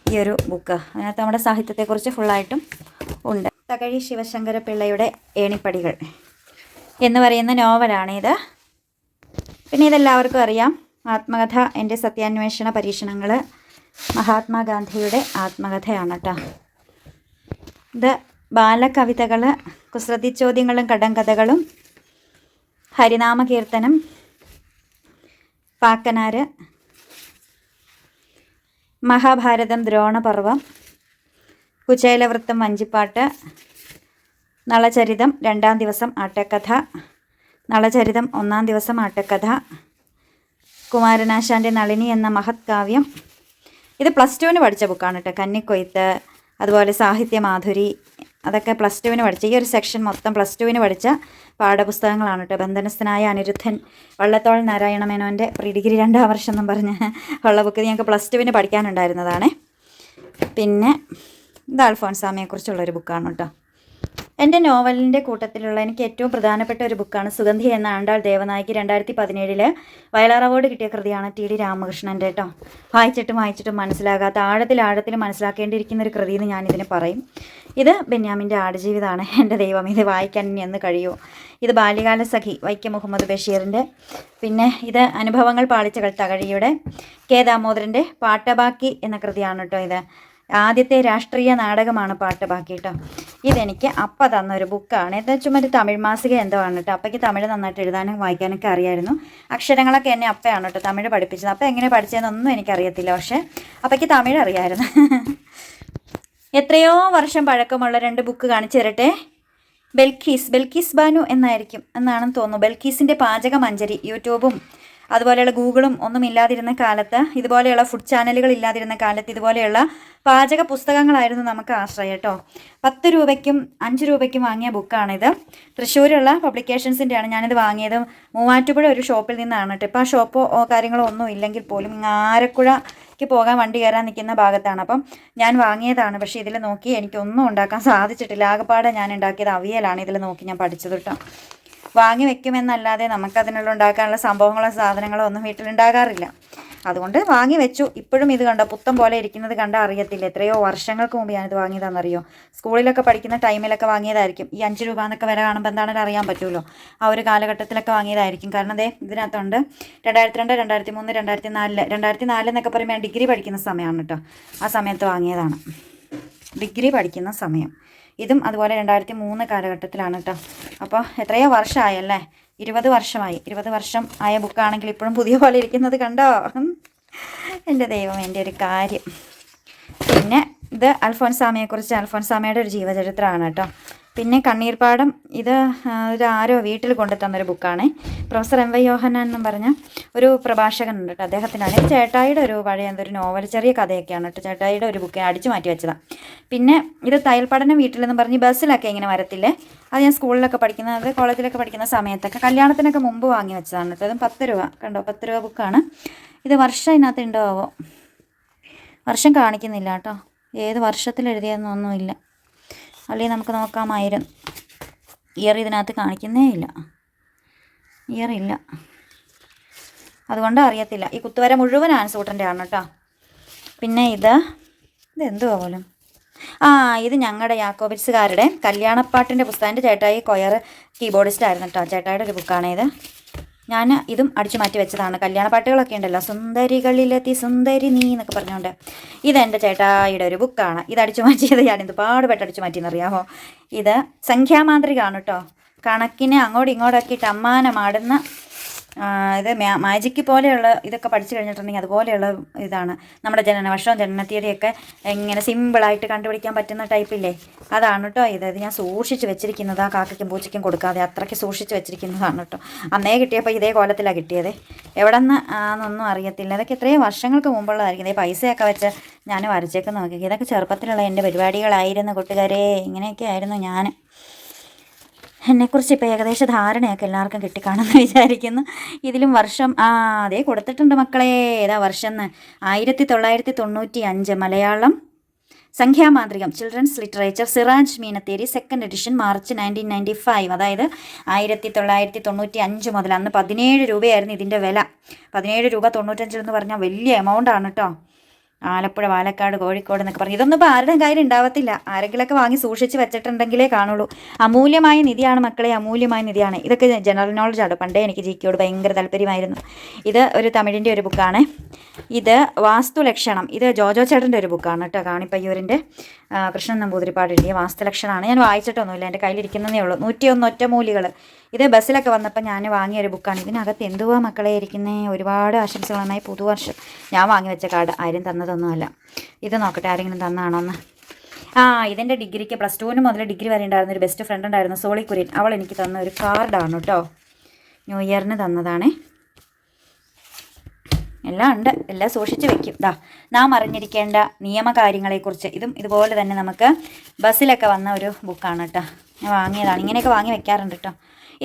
ഈ ഒരു ബുക്ക്. അതിനകത്ത് നമ്മുടെ സാഹിത്യത്തെക്കുറിച്ച് ഫുള്ളായിട്ടും ഉണ്ട്. തകഴി ശിവശങ്കര പിള്ളയുടെ ഏണിപ്പടികൾ എന്ന് പറയുന്ന നോവലാണിത്. പിന്നെ ഇതെല്ലാവർക്കും അറിയാം, ആത്മകഥ എൻ്റെ സത്യാന്വേഷണ പരീക്ഷണങ്ങൾ, മഹാത്മാഗാന്ധിയുടെ ആത്മകഥയാണ് കേട്ടോ. ഇത് ബാലകവിതകൾ, കുസൃതി ചോദ്യങ്ങളും കടങ്കഥകളും, ഹരിനാമ കീർത്തനം, പാക്കനാര്, മഹാഭാരതം ദ്രോണപർവം, കുചേലവൃത്തം വഞ്ചിപ്പാട്ട്, നളചരിതം 2-ാം ദിവസം ആട്ടക്കഥ, നളചരിതം 1-ാം ദിവസം ആട്ടക്കഥ, കുമാരനാശാൻ്റെ നളിനി എന്ന മഹത് കാവ്യം. ഇത് +2 പഠിച്ച ബുക്കാണ് കേട്ടോ. കന്നിക്കൊയ്ത്ത്, അതുപോലെ സാഹിത്യമാധുരി, അതൊക്കെ +2 പഠിച്ച, ഈ ഒരു സെക്ഷൻ മൊത്തം +2 പഠിച്ച പാഠപുസ്തകങ്ങളാണ് കേട്ടോ. ബന്ധനസ്ഥനായ അനിരുദ്ധൻ, വള്ളത്തോൾ നാരായണ മേനോൻ്റെ പ്രീ ഡിഗ്രി 2-ാം വർഷം എന്നും പറഞ്ഞ് ഉള്ള ബുക്ക് ഞങ്ങൾക്ക് +2 പഠിക്കാനുണ്ടായിരുന്നതാണ്. പിന്നെ ഇത് അൽഫോൻസാമയെക്കുറിച്ചുള്ളൊരു ബുക്കാണ് കേട്ടോ. എൻ്റെ നോവലിൻ്റെ കൂട്ടത്തിലുള്ള എനിക്ക് ഏറ്റവും പ്രധാനപ്പെട്ട ഒരു ബുക്കാണ് സുഗന്ധി എന്ന ആണ്ടാൾ ദേവനായിക്ക് 2017 വയലാർ അവാർഡ് കിട്ടിയ കൃതിയാണ് ടി.ഡി. രാമകൃഷ്ണൻ്റെ കേട്ടോ. വായിച്ചിട്ടും മനസ്സിലാകാത്ത ആഴത്തിൽ മനസ്സിലാക്കേണ്ടിയിരിക്കുന്ന ഒരു കൃതി എന്ന് ഞാനിതിനെ പറയും. ഇത് ബെന്യാമിൻ്റെ ആടുജീവിതമാണ്. എൻ്റെ ദൈവം, ഇത് വായിക്കാൻ ഇനി എന്ന് കഴിയുമോ. ഇത് ബാല്യകാല സഖി വൈക്കം മുഹമ്മദ് ബഷീറിൻ്റെ. പിന്നെ ഇത് അനുഭവങ്ങൾ പാളിച്ചകൾ തകഴിയുടെ. കെ ദാമോദരൻ്റെ പാട്ടബാക്കി എന്ന കൃതിയാണ് കേട്ടോ. ഇത് ആദ്യത്തെ രാഷ്ട്രീയ നാടകമാണ് പാട്ടബാക്കി കേട്ടോ. ഇതെനിക്ക് അപ്പ തന്നൊരു ബുക്കാണ്. ഇത് ചുമ്മാ ഒരു തമിഴ് മാസിക എന്തോ ആണ് കേട്ടോ. അപ്പയ്ക്ക് തമിഴ് നന്നായിട്ട് എഴുതാനും വായിക്കാനൊക്കെ അറിയായിരുന്നു. അക്ഷരങ്ങളൊക്കെ എന്നെ അപ്പയാണ് കേട്ടോ തമിഴ് പഠിപ്പിച്ചത്. അപ്പം എങ്ങനെ പഠിച്ചതെന്നൊന്നും എനിക്കറിയത്തില്ല, പക്ഷേ അപ്പയ്ക്ക് തമിഴ് അറിയായിരുന്നു. എത്രയോ വർഷം പഴക്കമുള്ള 2 ബുക്ക് കാണിച്ചു തരട്ടെ. ബെൽക്കീസ് ബാനു എന്നാണെന്ന് തോന്നുന്നു. ബെൽക്കീസിൻ്റെ പാചക മഞ്ചരി. യൂട്യൂബും അതുപോലെയുള്ള ഗൂഗിളും ഒന്നും ഇല്ലാതിരുന്ന കാലത്ത്, ഇതുപോലെയുള്ള ഫുഡ് ചാനലുകൾ ഇല്ലാതിരുന്ന കാലത്ത് ഇതുപോലെയുള്ള പാചക പുസ്തകങ്ങളായിരുന്നു നമുക്ക് ആശ്രയം കേട്ടോ. 10 രൂപയ്ക്കും 5 രൂപയ്ക്കും വാങ്ങിയ ബുക്കാണിത്. തൃശ്ശൂരുള്ള പബ്ലിക്കേഷൻസിൻ്റെയാണ് ഞാനിത് വാങ്ങിയത്. മൂവാറ്റുപുഴ ഒരു ഷോപ്പിൽ നിന്നാണ് കേട്ടോ. ഇപ്പോൾ ആ ഷോപ്പോ കാര്യങ്ങളോ ഒന്നും ഇല്ലെങ്കിൽ പോലും ആരക്കുഴയ്ക്ക് പോകാൻ വണ്ടി കയറാൻ നിൽക്കുന്ന ഭാഗത്താണ്. അപ്പം ഞാൻ വാങ്ങിയതാണ്. പക്ഷേ ഇതിൽ നോക്കി എനിക്കൊന്നും ഉണ്ടാക്കാൻ സാധിച്ചിട്ടില്ല. ആകെപ്പാടെ ഞാൻ ഉണ്ടാക്കിയത് അവിയലാണ്. ഇതിൽ നോക്കി ഞാൻ പഠിച്ചത് കേട്ടോ. വാങ്ങി വെക്കുമെന്നല്ലാതെ നമുക്കതിനുള്ള ഉണ്ടാക്കാനുള്ള സംഭവങ്ങളോ സാധനങ്ങളോ ഒന്നും വീട്ടിലുണ്ടാകാറില്ല. അതുകൊണ്ട് വാങ്ങി വെച്ചു. ഇപ്പോഴും ഇത് കണ്ടോ, പുത്തം പോലെ ഇരിക്കുന്നത് കണ്ടാൽ അറിയത്തില്ല. എത്രയോ വർഷങ്ങൾക്ക് മുമ്പ് ഞാനിത് വാങ്ങിയതാണെന്നറിയോ. സ്കൂളിലൊക്കെ പഠിക്കുന്ന ടൈമിലൊക്കെ വാങ്ങിയതായിരിക്കും. ഈ 5 രൂപ എന്നൊക്കെ വില കാണുമ്പോൾ എന്താണെങ്കിലും അറിയാൻ പറ്റുമല്ലോ. ആ ഒരു കാലഘട്ടത്തിലൊക്കെ വാങ്ങിയതായിരിക്കും. കാരണം അതേ ഇതിനകത്തുണ്ട് 2002, 2003, 2004 എന്നൊക്കെ പറയുമ്പോൾ ഞാൻ ഡിഗ്രി പഠിക്കുന്ന സമയമാണ് കേട്ടോ. ആ സമയത്ത് വാങ്ങിയതാണ്, ഡിഗ്രി പഠിക്കുന്ന സമയം. ഇതും അതുപോലെ 2003 കാലഘട്ടത്തിലാണ് കേട്ടോ. അപ്പോൾ എത്രയോ വർഷമായല്ലേ, 20 വർഷമായി. 20 വർഷം ആയ ബുക്കാണെങ്കിൽ ഇപ്പോഴും പുതിയ പോലെ ഇരിക്കുന്നത് കണ്ടോ. എൻ്റെ ദൈവം, എൻ്റെ ഒരു കാര്യം. പിന്നെ ഇത് അൽഫോൻസാമയെക്കുറിച്ച്, അൽഫോൻസാമയുടെ ഒരു ജീവചരിത്രമാണ് കേട്ടോ. പിന്നെ കണ്ണീർപ്പാടം, ഇത് ആരോ വീട്ടിൽ കൊണ്ടു തന്നൊരു ബുക്കാണ്. Professor M.Y. യോഹന്നാൻ എന്നും പറഞ്ഞ ഒരു പ്രഭാഷകനുണ്ട് കേട്ടോ. അദ്ദേഹത്തിനാണ്. ഇത് ചേട്ടായിയുടെ ഒരു പഴയ എന്തൊരു നോവൽ, ചെറിയ കഥയൊക്കെയാണ് കേട്ടോ. ചേട്ടായിയുടെ ഒരു ബുക്ക് അടിച്ചു മാറ്റി വെച്ചതാണ്. പിന്നെ ഇത് തയ്യൽ പഠനം വീട്ടിലെന്ന് പറഞ്ഞ് ബസ്സിലൊക്കെ ഇങ്ങനെ വരത്തില്ലേ, അത് ഞാൻ സ്കൂളിലൊക്കെ പഠിക്കുന്നത്, കോളേജിലൊക്കെ പഠിക്കുന്ന സമയത്തൊക്കെ കല്യാണത്തിനൊക്കെ മുമ്പ് വാങ്ങി വെച്ചതാണ് കേട്ടോ. അതും 10 രൂപ കണ്ടോ, 10 രൂപ ബുക്കാണ്. ഇത് വർഷം ഇതിനകത്ത് ഉണ്ടാവോ, വർഷം കാണിക്കുന്നില്ല കേട്ടോ. ഏത് വർഷത്തിൽ എഴുതിയെന്നൊന്നുമില്ല. അല്ലെങ്കിൽ നമുക്ക് നോക്കാമായിരുന്നു. ഇയർ ഇതിനകത്ത് കാണിക്കുന്നേ ഇല്ല, ഇയർ ഇല്ല, അതുകൊണ്ട് അറിയത്തില്ല. ഈ കുത്തുവര മുഴുവൻ ആൻസൂട്ടൻ്റെ ആണ് കേട്ടോ. പിന്നെ ഇതെന്തുവാ പോലും, ഇത് ഞങ്ങളുടെ യാക്കോബിറ്റ്സുകാരുടെ കല്യാണപ്പാട്ടിൻ്റെ പുസ്തകത്തിൻ്റെ ചേട്ടായി കൊയർ കീബോർഡിസ്റ്റ് ആയിരുന്നു കേട്ടോ. ചേട്ടായിയുടെ ഒരു ബുക്കാണ് ഇത്. ഞാൻ ഇതും അടിച്ചു മാറ്റി വെച്ചതാണ്. കല്യാണപ്പാട്ടുകളൊക്കെ ഉണ്ടല്ലോ, സുന്ദരികളിലെത്തി സുന്ദരി നീ എന്നൊക്കെ പറഞ്ഞുകൊണ്ട്. ഇതെൻ്റെ ചേട്ടായിയുടെ ഒരു ബുക്കാണ്. ഇത് അടിച്ചു മാറ്റിയത് ഞാനിത് പാടുപെട്ട് അടിച്ചു മാറ്റിയെന്നറിയാമോ. ഇത് സംഖ്യാമാന്ത്രികമാണ് കേട്ടോ. കണക്കിന് അങ്ങോട്ടും ഇങ്ങോട്ടൊക്കെ ഇട്ട് അമ്മാനമാടുന്ന ഇത് മാജിക്ക് പോലെയുള്ള ഇതൊക്കെ പഠിച്ചു കഴിഞ്ഞിട്ടുണ്ടെങ്കിൽ അതുപോലെയുള്ള ഇതാണ്. നമ്മുടെ ജനനവർഷവും ജനനത്തീയതിയൊക്കെ എങ്ങനെ സിമ്പിളായിട്ട് കണ്ടുപിടിക്കാൻ പറ്റുന്ന ടൈപ്പില്ലേ, അതാണ് കേട്ടോ ഇത്. ഞാൻ സൂക്ഷിച്ച് വെച്ചിരിക്കുന്നത്, ആ കാക്കയ്ക്കും പൂച്ചയ്ക്കും കൊടുക്കാതെ അത്രയ്ക്ക് സൂക്ഷിച്ച് വെച്ചിരിക്കുന്നതാണ് കേട്ടോ. അന്നേ കിട്ടിയപ്പോൾ ഇതേ കോലത്തിലാണ് കിട്ടിയത്. എവിടെ നിന്ന് ആണെന്നൊന്നും അറിയത്തില്ല. ഇതൊക്കെ എത്രയും വർഷങ്ങൾക്ക് മുമ്പുള്ളതായിരിക്കും. ഇതേ പൈസയൊക്കെ വെച്ച് ഞാൻ വരച്ചേക്കുന്ന നോക്കി. ഇതൊക്കെ ചെറുപ്പത്തിലുള്ള എൻ്റെ പരിപാടികളായിരുന്നു കൂട്ടുകാരെ. ഇങ്ങനെയൊക്കെ ആയിരുന്നു ഞാൻ. എന്നെക്കുറിച്ച് ഇപ്പോൾ ഏകദേശ ധാരണയൊക്കെ എല്ലാവർക്കും കിട്ടിക്കാണെന്ന് വിചാരിക്കുന്നു. ഇതിലും വർഷം അതേ കൊടുത്തിട്ടുണ്ട് മക്കളെ. ഏതാ വർഷം എന്ന്, 1995 മലയാളം സംഖ്യാമാന്ത്രികം children's literature Siraj Meenatheri 2nd edition March 1995. അതായത് 1995 മുതൽ. അന്ന് 17 രൂപയായിരുന്നു ഇതിൻ്റെ വില. 17 രൂപ 95 എന്ന് പറഞ്ഞാൽ വലിയ എമൗണ്ടാണ് കേട്ടോ. ആലപ്പുഴ, പാലക്കാട്, കോഴിക്കോട് എന്നൊക്കെ പറഞ്ഞു. ഇതൊന്നും ഇപ്പോൾ ആരുടെയും കയ്യിൽ ഉണ്ടാവത്തില്ല. ആരെങ്കിലുമൊക്കെ വാങ്ങി സൂക്ഷിച്ച് വെച്ചിട്ടുണ്ടെങ്കിലേ കാണുള്ളൂ. അമൂല്യമായ നിധിയാണ് മക്കളെ, അമൂല്യമായ നിധിയാണ്. ഇതൊക്കെ ജനറൽ നോളജാണ്. പണ്ടേ എനിക്ക് ജിക്കെയോട് ഭയങ്കര താല്പര്യമായിരുന്നു. ഇത് ഒരു തമിഴിൻ്റെ ഒരു ബുക്കാണ്. ഇത് വാസ്തുലക്ഷണം. ഇത് ജോജോ ചേട്ടൻ്റെ ഒരു ബുക്കാണ് കേട്ടോ. കാണിപ്പയ്യൂരിൻ്റെ കൃഷ്ണൻ നമ്പൂതിരിപ്പാട് എഴുതിയ വാസ്തുലക്ഷണമാണ്. ഞാൻ വായിച്ചിട്ടൊന്നുമില്ല, എൻ്റെ കയ്യിലിരിക്കുന്നതേ ഉള്ളൂ. 101 ഒറ്റമൂലികൾ. ഇത് ബസ്സിലൊക്കെ വന്നപ്പോൾ ഞാൻ വാങ്ങിയ ഒരു ബുക്കാണ്. ഇതിനകത്ത് എന്തുവാ മക്കളെ ഇരിക്കുന്നത്? ഒരുപാട് ആശംസകളായി പുതുവർഷം. ഞാൻ വാങ്ങി വെച്ച കാർഡ്, ആരും തന്നതൊന്നുമല്ല. ഇത് നോക്കട്ടെ, ആരെങ്കിലും തന്നാണോന്ന്. ഇതിൻ്റെ ഡിഗ്രിക്ക് +2 മുതൽ ഡിഗ്രി വരെ ഉണ്ടായിരുന്ന ഒരു ബെസ്റ്റ് ഫ്രണ്ട് ഉണ്ടായിരുന്നു, സോളി കുര്യൻ. അവൾ എനിക്ക് തന്ന ഒരു കാർഡാണ് കേട്ടോ. ന്യൂ ഇയറിന് തന്നതാണ്. എല്ലാം ഉണ്ട്, എല്ലാം സൂക്ഷിച്ച് വെക്കും. നാം അറിഞ്ഞിരിക്കേണ്ട നിയമകാര്യങ്ങളെക്കുറിച്ച്. ഇതും ഇതുപോലെ തന്നെ നമുക്ക് ബസ്സിലൊക്കെ വന്ന ഒരു ബുക്കാണ് കേട്ടോ. ഞാൻ വാങ്ങിയതാണ്. ഇങ്ങനെയൊക്കെ വാങ്ങി വെക്കാറുണ്ട് കേട്ടോ.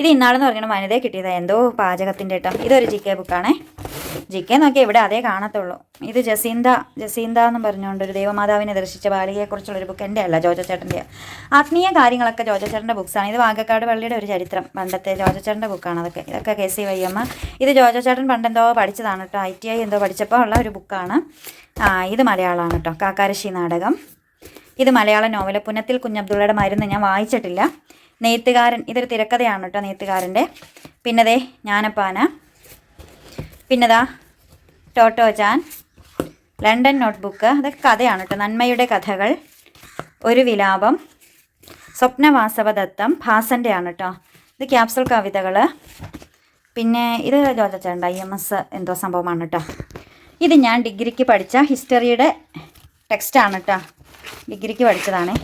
ഇത് ഇന്നാളെന്ന് പറഞ്ഞാൽ വനിതയെ കിട്ടിയതാണ്, എന്തോ പാചകത്തിൻ്റെ കേട്ടോ. ഇതൊരു ജിക്കെ ബുക്കാണേ. ജിക്കെ നോക്കിയാൽ ഇവിടെ അതേ കാണത്തുള്ളൂ. ഇത് ജസീന്ത എന്ന് പറഞ്ഞുകൊണ്ട് ഒരു ദേവമാതാവിനെ ദർശിച്ച ബാലികയെക്കുറിച്ചുള്ളൊരു ബുക്ക്. എൻ്റെ അല്ല, ജോജോ ചേട്ടൻ്റെ. ആത്മീയ കാര്യങ്ങളൊക്കെ ജോജോ ചേട്ടൻ്റെ ബുക്സാണ്. ഇത് വാഗക്കാട് പള്ളിയുടെ ഒരു ചരിത്രം, പണ്ടത്തെ ജോജോ ചേട്ടൻ്റെ ബുക്കാണ് അതൊക്കെ. ഇതൊക്കെ KC വയ്യമ്മ. ഇത് ജോജോ ചേട്ടൻ പണ്ടെന്തോ പഠിച്ചതാണ് കേട്ടോ. ITI എന്തോ പഠിച്ചപ്പോൾ ഉള്ള ഒരു ബുക്കാണ്. ഇത് മലയാളമാണ് കേട്ടോ. കാക്കാരശ്ശി നാടകം. ഇത് മലയാള നോവൽ. പുന്നത്തിൽ കുഞ്ഞബ്ദുള്ളയുടെ മരുന്ന് ഞാൻ വായിച്ചിട്ടില്ല. നെയ്ത്തുകാരൻ. ഇതൊരു തിരക്കഥയാണ് കേട്ടോ, നെയ്ത്തുകാരൻ്റെ. പിന്നെ ജ്ഞാനപ്പാന. പിന്നെതാ ടോട്ടോ ചാൻ, ലണ്ടൻ നോട്ട്ബുക്ക്. അതൊക്കെ കഥയാണ് കേട്ടോ. നന്മയുടെ കഥകൾ, ഒരു വിലാപം, സ്വപ്നവാസവദത്തം, ഭാസൻ്റെ ആണ് കേട്ടോ. ഇത് ക്യാപ്സുൾ കവിതകൾ. പിന്നെ ഇത് ജോജോ ചേട്ടൻ്റെ IMS എന്തോ സംഭവമാണ് കേട്ടോ. ഇത് ഞാൻ ഡിഗ്രിക്ക് പഠിച്ച ഹിസ്റ്ററിയുടെ ടെക്സ്റ്റാണ് കേട്ടോ. ഡിഗ്രിക്ക് പഠിച്ചതാണ്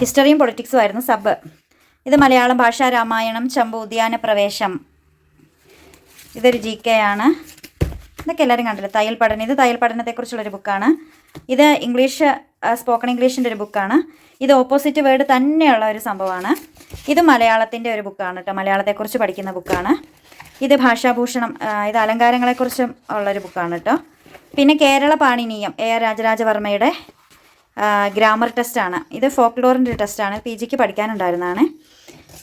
ഹിസ്റ്ററിയും പൊളിറ്റിക്സും ആയിരുന്നു സബ്. ഇത് മലയാളം ഭാഷാ രാമായണം, ചമ്പു ഉദ്യാന പ്രവേശം. ഇതൊരു GK ആണ്. ഇതൊക്കെ എല്ലാവരും കണ്ടില്ല. തയ്യൽ പഠനം. ഇത് തയ്യൽ പഠനത്തെക്കുറിച്ചുള്ളൊരു ബുക്കാണ്. ഇത് ഇംഗ്ലീഷ്, സ്പോക്കൺ ഇംഗ്ലീഷിൻ്റെ ഒരു ബുക്കാണ്. ഇത് ഓപ്പോസിറ്റ് വേർഡ് തന്നെയുള്ള ഒരു സംഭവമാണ്. ഇത് മലയാളത്തിൻ്റെ ഒരു ബുക്കാണ് കേട്ടോ. മലയാളത്തെക്കുറിച്ച് പഠിക്കുന്ന ബുക്കാണ്. ഇത് ഭാഷാഭൂഷണം. ഇത് അലങ്കാരങ്ങളെക്കുറിച്ചും ഉള്ളൊരു ബുക്കാണ് കേട്ടോ. പിന്നെ കേരള പാണിനീയം, AR രാജരാജവർമ്മയുടെ ഗ്രാമർ ടെസ്റ്റാണ്. ഇത് ഫോക്ലോറിൻ്റെ ടെസ്റ്റാണ്. PGക്ക് പഠിക്കാനുണ്ടായിരുന്നതാണ്.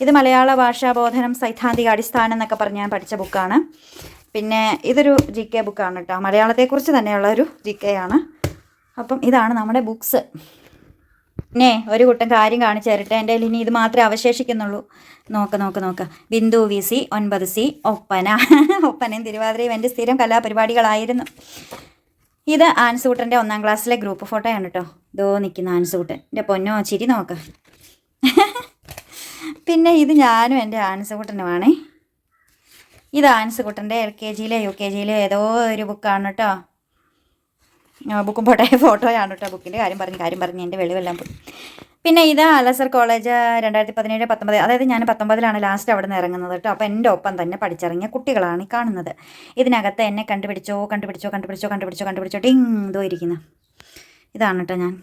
ഇത് മലയാള ഭാഷാബോധനം സൈദ്ധാന്തിക അടിസ്ഥാനം എന്നൊക്കെ പറഞ്ഞ് ഞാൻ പഠിച്ച ബുക്കാണ്. പിന്നെ ഇതൊരു GK ബുക്കാണ് കേട്ടോ. മലയാളത്തെക്കുറിച്ച് തന്നെയുള്ള ഒരു GK ആണ്. അപ്പം ഇതാണ് നമ്മുടെ ബുക്സ്. പിന്നെ ഒരു കൂട്ടം കാര്യം കാണിച്ചു തരട്ടെ. എൻ്റെ കയ്യിൽ ഇനി ഇത് മാത്രമേ അവശേഷിക്കുന്നുള്ളൂ. നോക്ക്. ബിന്ദു VC 9C ഒപ്പനയും തിരുവാതിരയും എൻ്റെ സ്ഥിരം കലാപരിപാടികളായിരുന്നു. ഇത് ആൻസൂട്ടൻ്റെ 1ാം ക്ലാസ്സിലെ ഗ്രൂപ്പ് ഫോട്ടോയാണ് കേട്ടോ. ഇതോ നിൽക്കുന്ന ആൻസൂട്ടൻ. എൻ്റെ പൊന്നോ, ചിരി നോക്ക്. പിന്നെ ഇത് ഞാനും എൻ്റെ ആൻസൂട്ടനുമാണേ. ഇത് ആൻസൂട്ടൻ്റെ LKGയിലെ UKGയിലെ ഏതോ ഒരു ബുക്കാണ് കേട്ടോ. ബുക്കും ഫോട്ടോയാണ് കേട്ടോ. ബുക്കിൻ്റെ കാര്യം പറഞ്ഞ് എൻ്റെ വെളിവെല്ലാം പോയി. പിന്നെ ഇത് അലസർ കോളേജ് 2017-19, അതായത് ഞാൻ 19-ലാണ് ലാസ്റ്റ് അവിടെ നിന്ന് ഇറങ്ങുന്നത് കേട്ടോ. അപ്പോൾ എൻ്റെ ഒപ്പം തന്നെ പഠിച്ചിറങ്ങിയ കുട്ടികളാണ് ഈ കാണുന്നത്. ഇതിനകത്ത് എന്നെ കണ്ടുപിടിച്ചോ ടിങ്ങോ ഇരിക്കുന്നത്. ഇതാണ് കേട്ടോ ഞാൻ.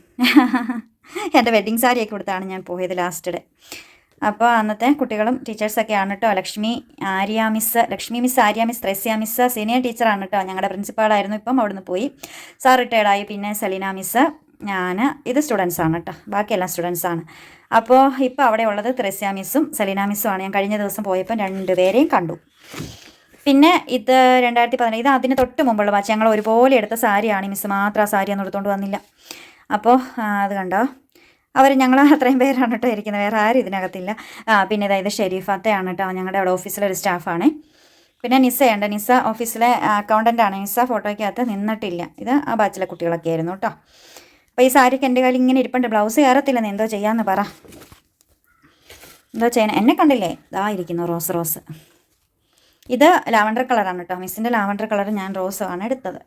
എൻ്റെ വെഡ്ഡിങ് സാരിയൊക്കെ കൊടുത്താണ് ഞാൻ പോയത് ലാസ്റ്റ് ഡേ. അപ്പോൾ അന്നത്തെ കുട്ടികളും ടീച്ചേഴ്സൊക്കെയാണ് കേട്ടോ. Lakshmi miss, Arya miss, Thresia miss senior ടീച്ചറാണ് കേട്ടോ. ഞങ്ങളുടെ പ്രിൻസിപ്പാളായിരുന്നു. ഇപ്പം അവിടുന്ന് പോയി, സാർ റിട്ടയർഡായി. പിന്നെ സെലീന മിസ്, ഞാൻ. ഇത് സ്റ്റുഡൻസാണ് കേട്ടോ. ബാക്കിയെല്ലാം സ്റ്റുഡൻസാണ്. അപ്പോൾ ഇപ്പോൾ അവിടെ ഉള്ളത് ത്രേസ്യ മിസ്സും സെലീന മിസ്സുമാണ്. ഞാൻ കഴിഞ്ഞ ദിവസം പോയപ്പോൾ 2 പേരെയും കണ്ടു. പിന്നെ ഇത് 2017, ഇത് അതിന് തൊട്ട് മുമ്പുള്ള ബാച്ച്. ഞങ്ങൾ ഒരുപോലെ എടുത്ത സാരിയാണ്. മിസ്സ് മാത്രം ആ സാരി ഒന്നും എടുത്തുകൊണ്ട് വന്നില്ല. അപ്പോൾ അത് കണ്ടോ, ഞങ്ങൾ അത്രയും പേരാണ് കേട്ടോ ഇരിക്കുന്നത്, വേറെ ആരും ഇതിനകത്തില്ല. പിന്നെ ഇത് ഷെരീഫാത്തയാണ് കേട്ടോ, ഞങ്ങളുടെ അവിടെ ഓഫീസിലൊരു സ്റ്റാഫാണ്. പിന്നെ നിസ്സയുണ്ട്. നിസ്സ ഓഫീസിലെ അക്കൗണ്ടൻ്റാണ്. നിസ്സ ഫോട്ടോയ്ക്കകത്ത് നിന്നിട്ടില്ല. ഇത് ആ ബാച്ചിലെ കുട്ടികളൊക്കെ ആയിരുന്നു കേട്ടോ. അപ്പോൾ ഈ സാരിക്ക് എൻ്റെ കയ്യിൽ ഇങ്ങനെ ഇരിപ്പുണ്ട്. ബ്ലൗസ് കയറത്തില്ലെന്ന്, എന്തോ ചെയ്യാമെന്ന് പറ. എന്തോ ചെയ്യണം. എന്നെ കണ്ടില്ലേ, ഇരിക്കുന്നു റോസ്. ഇത് ലാവണ്ടർ കളറാണ് കേട്ടോ. മിസ്സിൻ്റെ ലാവണ്ടർ കളർ ഞാൻ റോസാണ് എടുത്തത്.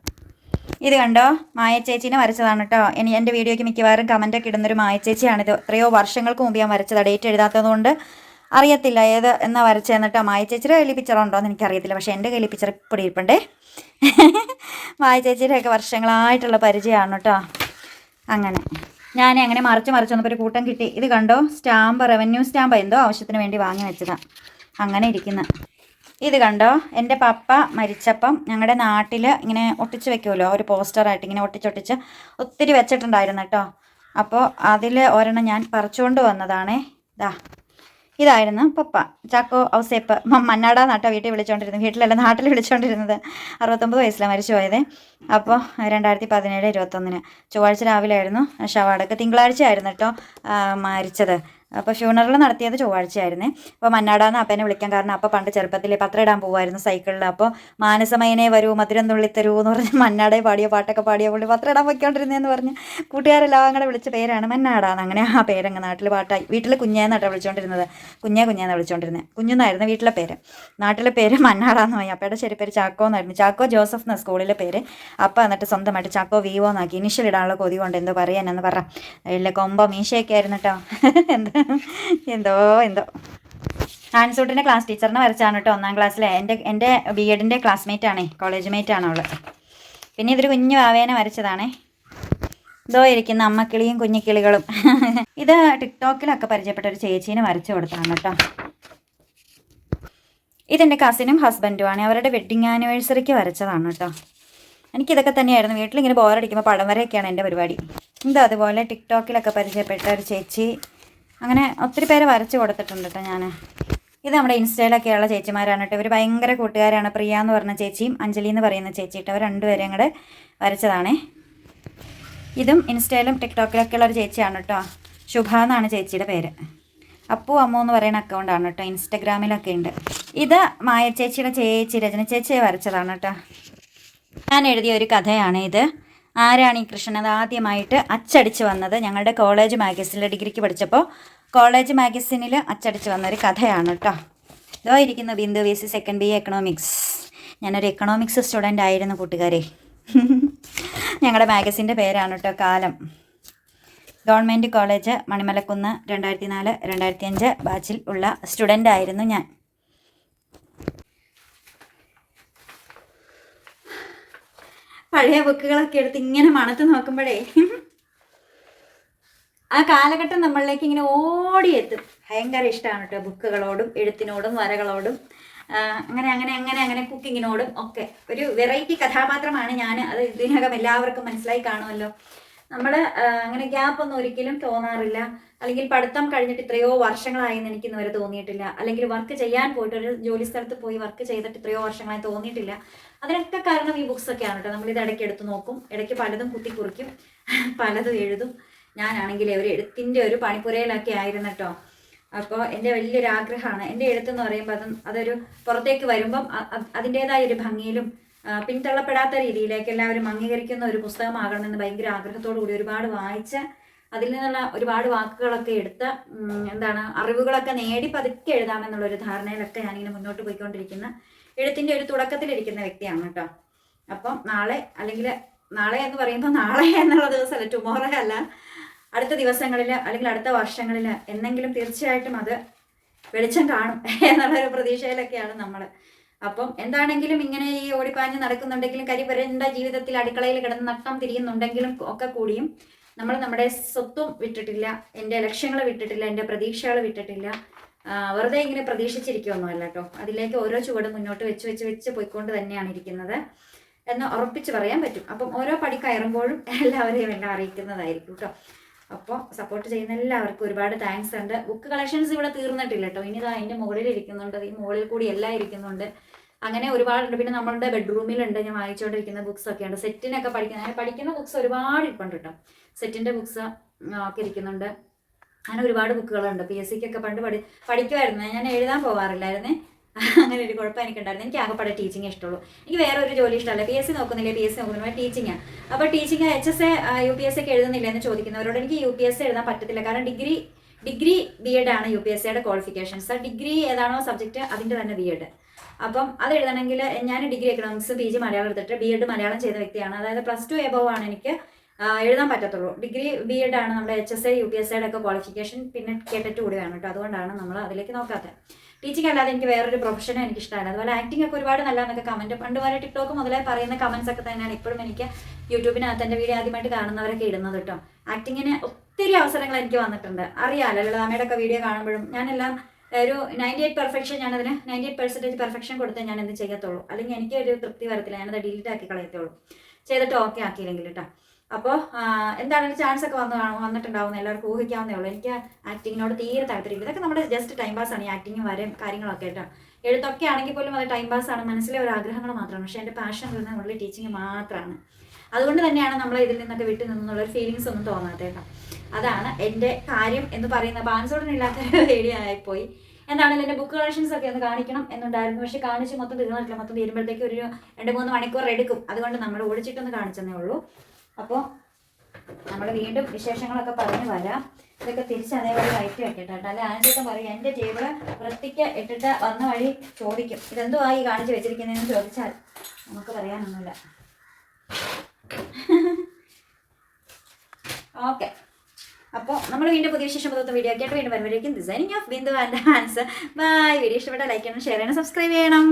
ഇത് കണ്ടോ, മായ ചേച്ചീനെ വരച്ചതാണ് കേട്ടോ. എൻ്റെ വീഡിയോയ്ക്ക് മിക്കവാറും കമൻറ്റൊക്കെ ഇടുന്നൊരു മായ ചേച്ചിയാണിത്. എത്രയോ വർഷങ്ങൾക്ക് മുമ്പ് ഞാൻ വരച്ചതാണ്. ഡേറ്റ് എഴുതാത്തതുകൊണ്ട് അറിയത്തില്ല ഏത് എന്നാ വരച്ചതെന്ന് കേട്ടോ. മായ ചേച്ചിയുടെ കയ്യിൽ പിക്ചറുണ്ടോ എന്ന് എനിക്കറിയത്തില്ല, പക്ഷേ എൻ്റെ കയ്യിൽ പിക്ചർ ഇപ്പോൾ ഇരിപ്പുണ്ടേ. മായ ചേച്ചിയുടെയൊക്കെ വർഷങ്ങളായിട്ടുള്ള പരിചയമാണ് കേട്ടോ. അങ്ങനെ അങ്ങനെ മറിച്ച് വന്നപ്പോൾ ഒരു കൂട്ടം കിട്ടി. ഇത് കണ്ടോ, സ്റ്റാമ്പ്, റവന്യൂ സ്റ്റാമ്പ് എന്തോ ആവശ്യത്തിന് വേണ്ടി വാങ്ങി വെച്ചതാണ്. അങ്ങനെ ഇരിക്കുന്ന ഇത് കണ്ടോ, എൻ്റെ പപ്പ മരിച്ചപ്പം ഞങ്ങളുടെ നാട്ടിൽ ഇങ്ങനെ ഒട്ടിച്ച് വെക്കുമല്ലോ, ഒരു പോസ്റ്ററായിട്ട് ഇങ്ങനെ ഒട്ടിച്ചൊട്ടിച്ച് ഒത്തിരി വെച്ചിട്ടുണ്ടായിരുന്നു കേട്ടോ. അപ്പോൾ അതിൽ ഒരെണ്ണം ഞാൻ പറിച്ചുകൊണ്ട് വന്നതാണേ. ഇതായിരുന്നു പപ്പ. ചാക്കോ ഔസേപ്പ് മന്നാട നാട്ടാ വീട്ടിൽ വിളിച്ചുകൊണ്ടിരുന്നത്, വീട്ടിലല്ല നാട്ടിൽ വിളിച്ചുകൊണ്ടിരുന്നത്. 69 വയസ്സിലാണ് മരിച്ചു പോയത്. അപ്പോൾ 2017 21 ചൊവ്വാഴ്ച രാവിലെ ആയിരുന്നു ശവടക്ക്. തിങ്കളാഴ്ച ആയിരുന്നു കേട്ടോ മരിച്ചത്. അപ്പോൾ ഫ്യൂണറൽ നടത്തിയത് ചൊവ്വാഴ്ചയായിരുന്നേ. അപ്പോൾ മന്നാടാന്ന് അപ്പനെ വിളിക്കാൻ കാരണം അപ്പം പണ്ട് ചെറുപ്പത്തിൽ പത്രം ഇടാൻ പോകുമായിരുന്നു സൈക്കിളിൽ. അപ്പോൾ മാനസമയനെ വരൂ മധുരം തുള്ളിത്തരൂ എന്ന് പറഞ്ഞ് മന്നാടെ പാടിയ പാട്ടൊക്കെ പാടിയ പുള്ളി പത്രം ഇടാൻ പോയിക്കൊണ്ടിരുന്നതെന്ന് പറഞ്ഞ് കൂട്ടുകാരെല്ലാം അങ്ങനെ വിളിച്ച പേരാണ് മന്നാടാന്ന്. അങ്ങനെ ആ പേരങ്ങ് നാട്ടിൽ പാട്ടായി. വീട്ടിൽ കുഞ്ഞേന്നാട്ടോ വിളിച്ചുകൊണ്ടിരുന്നത്, കുഞ്ഞേന്നാണ് വിളിച്ചുകൊണ്ടിരുന്നത്. കുഞ്ഞെന്നായിരുന്നു വീട്ടിലെ പേര്. നാട്ടിലെ പേര് മന്നാടാന്ന് പോയി. അപ്പയുടെ ശരി പേര് ചാക്കോ എന്നായിരുന്നു. ചാക്കോ ജോസഫ് എന്ന സ്കൂളിലെ പേര്. അപ്പം എന്നിട്ട് സ്വന്തമായിട്ട് ചാക്കോ വിവോ എന്നാക്കി. ഇനിഷ്യൽ ഇടാനുള്ള കൊതി കൊണ്ട് എന്തോ പറയാനെന്ന് പറ. ഇല്ല കൊമ്പോ മീശയൊക്കെ ആയിരുന്നു കേട്ടോ. എന്തോ ആൻസൂട്ടിൻ്റെ ക്ലാസ് ടീച്ചറിനെ വരച്ചാണ് കേട്ടോ 1ാം ക്ലാസ്സിലെ. എൻ്റെ BEdൻ്റെ ക്ലാസ്മേറ്റാണേ, കോളേജ് മേറ്റാണ് അവൾ. പിന്നെ ഇതൊരു കുഞ്ഞു വാവേനെ വരച്ചതാണേ. ഇതോ ഇരിക്കുന്ന അമ്മക്കിളിയും കുഞ്ഞിക്കിളികളും. ഇത് ടിക്ടോക്കിലൊക്കെ പരിചയപ്പെട്ട ഒരു ചേച്ചീനെ വരച്ചു കൊടുത്താണ് കേട്ടോ. ഇതെൻ്റെ കസിനും ഹസ്ബൻഡുമാണ്. അവരുടെ വെഡ്ഡിങ് ആനിവേഴ്സറിക്ക് വരച്ചതാണ് കേട്ടോ. എനിക്കിതൊക്കെ തന്നെയായിരുന്നു. വീട്ടിലിങ്ങനെ ബോറടിക്കുമ്പോൾ പടം വരെയൊക്കെയാണ് എൻ്റെ പരിപാടി. എന്താ അതുപോലെ ടിക്ടോക്കിലൊക്കെ പരിചയപ്പെട്ട ഒരു ചേച്ചി, അങ്ങനെ ഒത്തിരി പേരെ വരച്ച് കൊടുത്തിട്ടുണ്ട് കേട്ടോ ഞാൻ. ഇത് നമ്മുടെ ഇൻസ്റ്റയിലൊക്കെയുള്ള ചേച്ചിമാരാണ് കേട്ടോ. ഇവർ ഭയങ്കര കൂട്ടുകാരാണ്. പ്രിയ എന്ന് പറഞ്ഞ ചേച്ചിയും അഞ്ജലി എന്ന് പറയുന്ന ചേച്ചി കേട്ടോ. അവർ രണ്ടുപേരെയും കൂടെ വരച്ചതാണേ. ഇതും ഇൻസ്റ്റയിലും ടിക്ടോക്കിലൊക്കെ ഉള്ള ഒരു ചേച്ചിയാണ് കേട്ടോ. ശുഭ എന്നാണ് ചേച്ചിയുടെ പേര്. അപ്പു അമ്മു എന്ന് പറയുന്ന അക്കൗണ്ടാണ് കേട്ടോ. ഇൻസ്റ്റഗ്രാമിലൊക്കെ ഉണ്ട്. ഇത് മായ ചേച്ചിയുടെ ചേച്ചി രചന ചേച്ചിയെ വരച്ചതാണ് കേട്ടോ. ഞാൻ എഴുതിയ ഒരു കഥയാണ് ഇത്. ആരാണ് ഈ കൃഷ്ണൻ? അത് ആദ്യമായിട്ട് അച്ചടിച്ച് വന്നത് ഞങ്ങളുടെ കോളേജ് മാഗസിനിൽ, ഡിഗ്രിക്ക് പഠിച്ചപ്പോൾ കോളേജ് മാഗസിനിൽ അച്ചടിച്ച് വന്നൊരു കഥയാണ് കേട്ടോ. ഇതോ ഇരിക്കുന്ന Bindu VC second BA economics. ഞാനൊരു എക്കണോമിക്സ് സ്റ്റുഡൻ്റ് ആയിരുന്നു കൂട്ടുകാരെ. ഞങ്ങളുടെ മാഗസിൻ്റെ പേരാണ് കേട്ടോ കാലം. ഗവൺമെൻറ് കോളേജ് മണിമലക്കുന്ന് 2004-2005 ബാച്ചിൽ ഉള്ള സ്റ്റുഡൻ്റ് ആയിരുന്നു ഞാൻ. പഴയ ബുക്കുകളൊക്കെ എടുത്ത് ഇങ്ങനെ മണത്ത് നോക്കുമ്പോഴേ ആ കാലഘട്ടം നമ്മളിലേക്ക് ഇങ്ങനെ ഓടിയെത്തും. ഭയങ്കര ഇഷ്ടമാണ് കേട്ടോ ബുക്കുകളോടും എഴുത്തിനോടും വരകളോടും അങ്ങനെ കുക്കിങ്ങിനോടും ഒക്കെ. ഒരു വെറൈറ്റി കഥാപാത്രമാണ് ഞാൻ. അത് ഇതിനകം എല്ലാവർക്കും മനസ്സിലായി കാണുമല്ലോ. നമ്മൾ അങ്ങനെ ഗ്യാപ്പൊന്നും ഒരിക്കലും തോന്നാറില്ല. അല്ലെങ്കിൽ പഠിത്തം കഴിഞ്ഞിട്ട് ഇത്രയോ വർഷങ്ങളായെന്ന് എനിക്ക് ഇന്നുവരെ തോന്നിയിട്ടില്ല. അല്ലെങ്കിൽ വർക്ക് ചെയ്യാൻ പോയിട്ട് ഒരു ജോലി സ്ഥലത്ത് പോയി വർക്ക് ചെയ്തിട്ട് ഇത്രയോ വർഷങ്ങളായി തോന്നിയിട്ടില്ല. അതിനൊക്കെ കാരണം ഈ ബുക്സൊക്കെയാണ് കേട്ടോ. നമ്മളിത് ഇടയ്ക്ക് എടുത്ത് നോക്കും, ഇടയ്ക്ക് പലതും കുത്തിക്കുറിക്കും, പലതും എഴുതും. ഞാനാണെങ്കിൽ ഒരു എഴുത്തിൻ്റെ ഒരു പണിപ്പുരയിലൊക്കെ ആയിരുന്നു കേട്ടോ. അപ്പോൾ എൻ്റെ വലിയൊരു ആഗ്രഹമാണ് എൻ്റെ എഴുത്തെന്ന് പറയുമ്പോൾ അതൊരു പുറത്തേക്ക് വരുമ്പം അതിൻ്റേതായ ഒരു ഭംഗിയിലും പിന്തള്ളപ്പെടാത്ത രീതിയിലേക്ക് എല്ലാവരും അംഗീകരിക്കുന്ന ഒരു പുസ്തകമാകണമെന്ന് ഭയങ്കര ആഗ്രഹത്തോടു കൂടി ഒരുപാട് വായിച്ച് അതിൽ നിന്നുള്ള ഒരുപാട് വാക്കുകളൊക്കെ എടുത്ത് അറിവുകളൊക്കെ നേടി പതുക്കെ എഴുതാമെന്നുള്ളൊരു ധാരണയിലൊക്കെ ഞാനിങ്ങനെ മുന്നോട്ട് പോയിക്കൊണ്ടിരിക്കുന്ന എഴുത്തിൻ്റെ ഒരു തുടക്കത്തിലിരിക്കുന്ന വ്യക്തിയാണ് കേട്ടോ. അപ്പം നാളെ എന്ന് പറയുമ്പോൾ നാളെ എന്നുള്ള ദിവസമല്ല, ടുമോറോ അല്ല, അടുത്ത ദിവസങ്ങളിൽ അല്ലെങ്കിൽ അടുത്ത വർഷങ്ങളിൽ എന്നെങ്കിലും തീർച്ചയായിട്ടും അത് വെളിച്ചം കാണും എന്നുള്ളൊരു പ്രതീക്ഷയിലൊക്കെയാണ് നമ്മൾ. അപ്പം എന്താണെങ്കിലും ഇങ്ങനെ ഈ ഓടിപ്പാഞ്ഞ് നടക്കുന്നുണ്ടെങ്കിലും കരിപുരണ്ട ജീവിതത്തിൽ അടുക്കളയിൽ കിടന്ന് നട്ടം തിരിയുന്നുണ്ടെങ്കിലും ഒക്കെ കൂടിയും നമ്മൾ നമ്മുടെ സ്വത്തും വിട്ടിട്ടില്ല, എൻ്റെ ലക്ഷ്യങ്ങൾ വിട്ടിട്ടില്ല, എൻ്റെ പ്രതീക്ഷകൾ വിട്ടിട്ടില്ല. വെറുതെ ഇങ്ങനെ പ്രതീക്ഷിച്ചിരിക്കുകയൊന്നുമല്ല കേട്ടോ. അതിലേക്ക് ഓരോ ചുവടും മുന്നോട്ട് വെച്ച് പോയിക്കൊണ്ട് തന്നെയാണ് ഇരിക്കുന്നത് എന്ന് ഉറപ്പിച്ച് പറയാൻ പറ്റും. അപ്പം ഓരോ പടി കയറുമ്പോഴും എല്ലാവരെയും എല്ലാം അറിയിക്കുന്നതായിരിക്കും കേട്ടോ. അപ്പോൾ സപ്പോർട്ട് ചെയ്യുന്ന എല്ലാവർക്കും ഒരുപാട് താങ്ക്സ് ഉണ്ട്. ബുക്ക് കളക്ഷൻസ് ഇവിടെ തീർന്നിട്ടില്ല കേട്ടോ. ഇനി ഇതാ അതിൻ്റെ മുകളിൽ ഇരിക്കുന്നുണ്ട്, ഈ മുകളിൽ കൂടി എല്ലാം ഇരിക്കുന്നുണ്ട്. അങ്ങനെ ഒരുപാടുണ്ട്. പിന്നെ നമ്മളുടെ ബെഡ്റൂമിലുണ്ട് ഞാൻ വായിച്ചുകൊണ്ടിരിക്കുന്ന ബുക്സൊക്കെ ഉണ്ട്. സെറ്റിനൊക്കെ പഠിക്കുന്ന ബുക്സ് ഒരുപാട് ഇരിപ്പുണ്ട് കേട്ടോ. സെറ്റിൻ്റെ ബുക്സ് ഒക്കെ ഇരിക്കുന്നുണ്ട്. അങ്ങനെ ഒരുപാട് ബുക്കുകളുണ്ട്. PSCക്കൊക്കെ പണ്ട് പഠിക്കുമായിരുന്നു. ഞാൻ എഴുതാൻ പോകാറില്ലായിരുന്നേ. അങ്ങനെ ഒരു കുഴപ്പം എനിക്കുണ്ടായിരുന്നു. എനിക്ക് ആകെപ്പാടെ ടീച്ചിങ് ഇഷ്ടമുള്ളൂ. എനിക്ക് വേറെ ഒരു ജോലി ഇഷ്ടമല്ല. PSC നോക്കുന്നില്ല, PSC നോക്കുന്നില്ല, ടീച്ചിങ്ങാണ്. അപ്പോൾ ടീച്ചിങ് HSA UPSC ഒക്കെ എഴുതുന്നില്ല എന്ന് ചോദിക്കുന്നവരോട് എനിക്ക് UPSC എഴുതാൻ പറ്റത്തില്ല. കാരണം ഡിഗ്രി BEd ആണ് UPSCയുടെ ക്വാളിഫിക്കേഷൻസ്. ഡിഗ്രി ഏതാണോ സബ്ജക്റ്റ് അതിൻ്റെ തന്നെ BEd. അപ്പം അത് എഴുതണമെങ്കിൽ ഞാൻ ഡിഗ്രി എക്കണോമിക്സ് PG മലയാളം എടുത്തിട്ട് BEd മലയാളം ചെയ്ത വ്യക്തിയാണ്. അതായത് +2 എബോവ് ആണ് എനിക്ക് എഴുതാൻ പറ്റത്തുള്ളൂ. ഡിഗ്രി BEd ആണ് നമ്മുടെ HSA UPSCയുടെ ഒക്കെ ക്വാളിഫിക്കേഷൻ. പിന്നെ കേട്ടിട്ട് കൂടി വേണം കേട്ടോ. അതുകൊണ്ടാണ് നമ്മൾ അതിലേക്ക് നോക്കാത്തത്. ടീച്ചിങ് അല്ലാതെ എനിക്ക് വേറൊരു പ്രൊഫഷനും എനിക്ക് ഇഷ്ടമല്ല. അതുപോലെ ആക്ടിംഗ് ഒക്കെ ഒരുപാട് നല്ലതെന്നൊക്കെ കമൻറ്റ് പണ്ട് വരെ ടിക്ടോക്ക് മുതലേ പറയുന്ന കമൻസ് ഒക്കെ തന്നെയാണ് ഇപ്പോഴും എനിക്ക് യൂട്യൂബിനകത്ത് എൻ്റെ വീഡിയോ ആദ്യമായിട്ട് കാണുന്നവരൊക്കെ ഇടുന്നത് കേട്ടോ. ആക്ടിങ്ങിന് ഒത്തിരി അവസരങ്ങൾ എനിക്ക് വന്നിട്ടുണ്ട്. അറിയാമല്ലോ, ലളിതാമ്മയുടെ ഒക്കെ വീഡിയോ കാണുമ്പോഴും ഞാനെല്ലാം ഒരു 98 പെർഫെക്ഷൻ, ഞാനതിന് 98% പെർഫെക്ഷൻ കൊടുത്തേ ഞാൻ എന്ത് ചെയ്യത്തുള്ളൂ. അല്ലെങ്കിൽ എനിക്ക് ഒരു തൃപ്തി വരത്തില്ല, ഞാനത് ഡിലീറ്റ് ആക്കി കളയത്തുള്ളൂ, ചെയ്തിട്ട് ഓക്കെ ആക്കിയില്ലെങ്കിൽ കേട്ടോ. അപ്പോൾ എന്താണെങ്കിലും ചാൻസ് ഒക്കെ വന്നിട്ടുണ്ടാവുന്ന എല്ലാവർക്കും ഊഹിക്കാവുന്നേ ഉള്ളൂ. എനിക്ക് ആക്ടിങ്ങിനോട് തീരെ താല്പര്യമില്ല. ഇതൊക്കെ നമ്മുടെ ജസ്റ്റ് ടൈം പാസ്സാണ് ഈ ആക്ടിങ്ങും വരെയും കാര്യങ്ങളൊക്കെ കേട്ടോ. എഴുത്തൊക്കെ ആണെങ്കിൽ പോലും അത് ടൈം പാസ്സാണ്, മനസ്സിലെ ഒരു ആഗ്രഹങ്ങൾ മാത്രമാണ്. പക്ഷേ എൻ്റെ പാഷൻ വരുന്നത് ഉള്ളിൽ ടീച്ചിങ് മാത്രമാണ്. അതുകൊണ്ട് തന്നെയാണ് നമ്മൾ ഇതിൽ നിന്നൊക്കെ വിട്ടു നിന്നുള്ളൊരു ഫീലിങ്സ് ഒന്നും തോന്നാത്ത കേട്ടോ. അതാണ് എൻ്റെ കാര്യം എന്ന് പറയുന്നത്. പാൻസോടനില്ലാത്തൊരു വീഡിയോ ആയിപ്പോയി. എന്താണെങ്കിലും എൻ്റെ ബുക്ക് കളക്ഷൻസ് ഒക്കെ ഒന്ന് കാണിക്കണം എന്നുണ്ടായിരുന്നു. പക്ഷേ കാണിച്ച് മൊത്തം തീർന്നിട്ടില്ല. മൊത്തം തീരുമ്പോഴത്തേക്ക് ഒരു 2-3 മണിക്കൂർ എടുക്കും. അതുകൊണ്ട് നമ്മൾ ഓടിച്ചിട്ടൊന്ന് കാണിച്ചെന്നേ ഉള്ളൂ. അപ്പോൾ നമ്മൾ വീണ്ടും വിശേഷങ്ങളൊക്കെ പറഞ്ഞു വരാം. ഇതൊക്കെ തിരിച്ച് അതേപോലെ ലൈറ്റ് വെക്കട്ടെ കേട്ടോ. അല്ലെ ആൻസേട്ടൻ പറയും എൻ്റെ ടേബിള് വൃത്തിക്ക് ഇട്ടിട്ട് വന്ന വഴി ചോദിക്കും, ഇതെന്തോ ആയി കാണിച്ച് വെച്ചിരിക്കുന്നതെന്ന് ചോദിച്ചാൽ നമുക്ക് പറയാനൊന്നുമില്ല. ഓക്കെ, അപ്പോൾ നമ്മൾ വീണ്ടും പുതിയ വിശേഷം പുറത്ത് വീഡിയോ ഒക്കെ ആയിട്ട് വീണ്ടും വരുമ്പോഴേക്കും designing of Bindu and answer. Bye. Video ഇഷ്ടപ്പെട്ടാൽ ലൈക്ക് ചെയ്യണം, ഷെയർ ചെയ്യണം, സബ്സ്ക്രൈബ് ചെയ്യണം.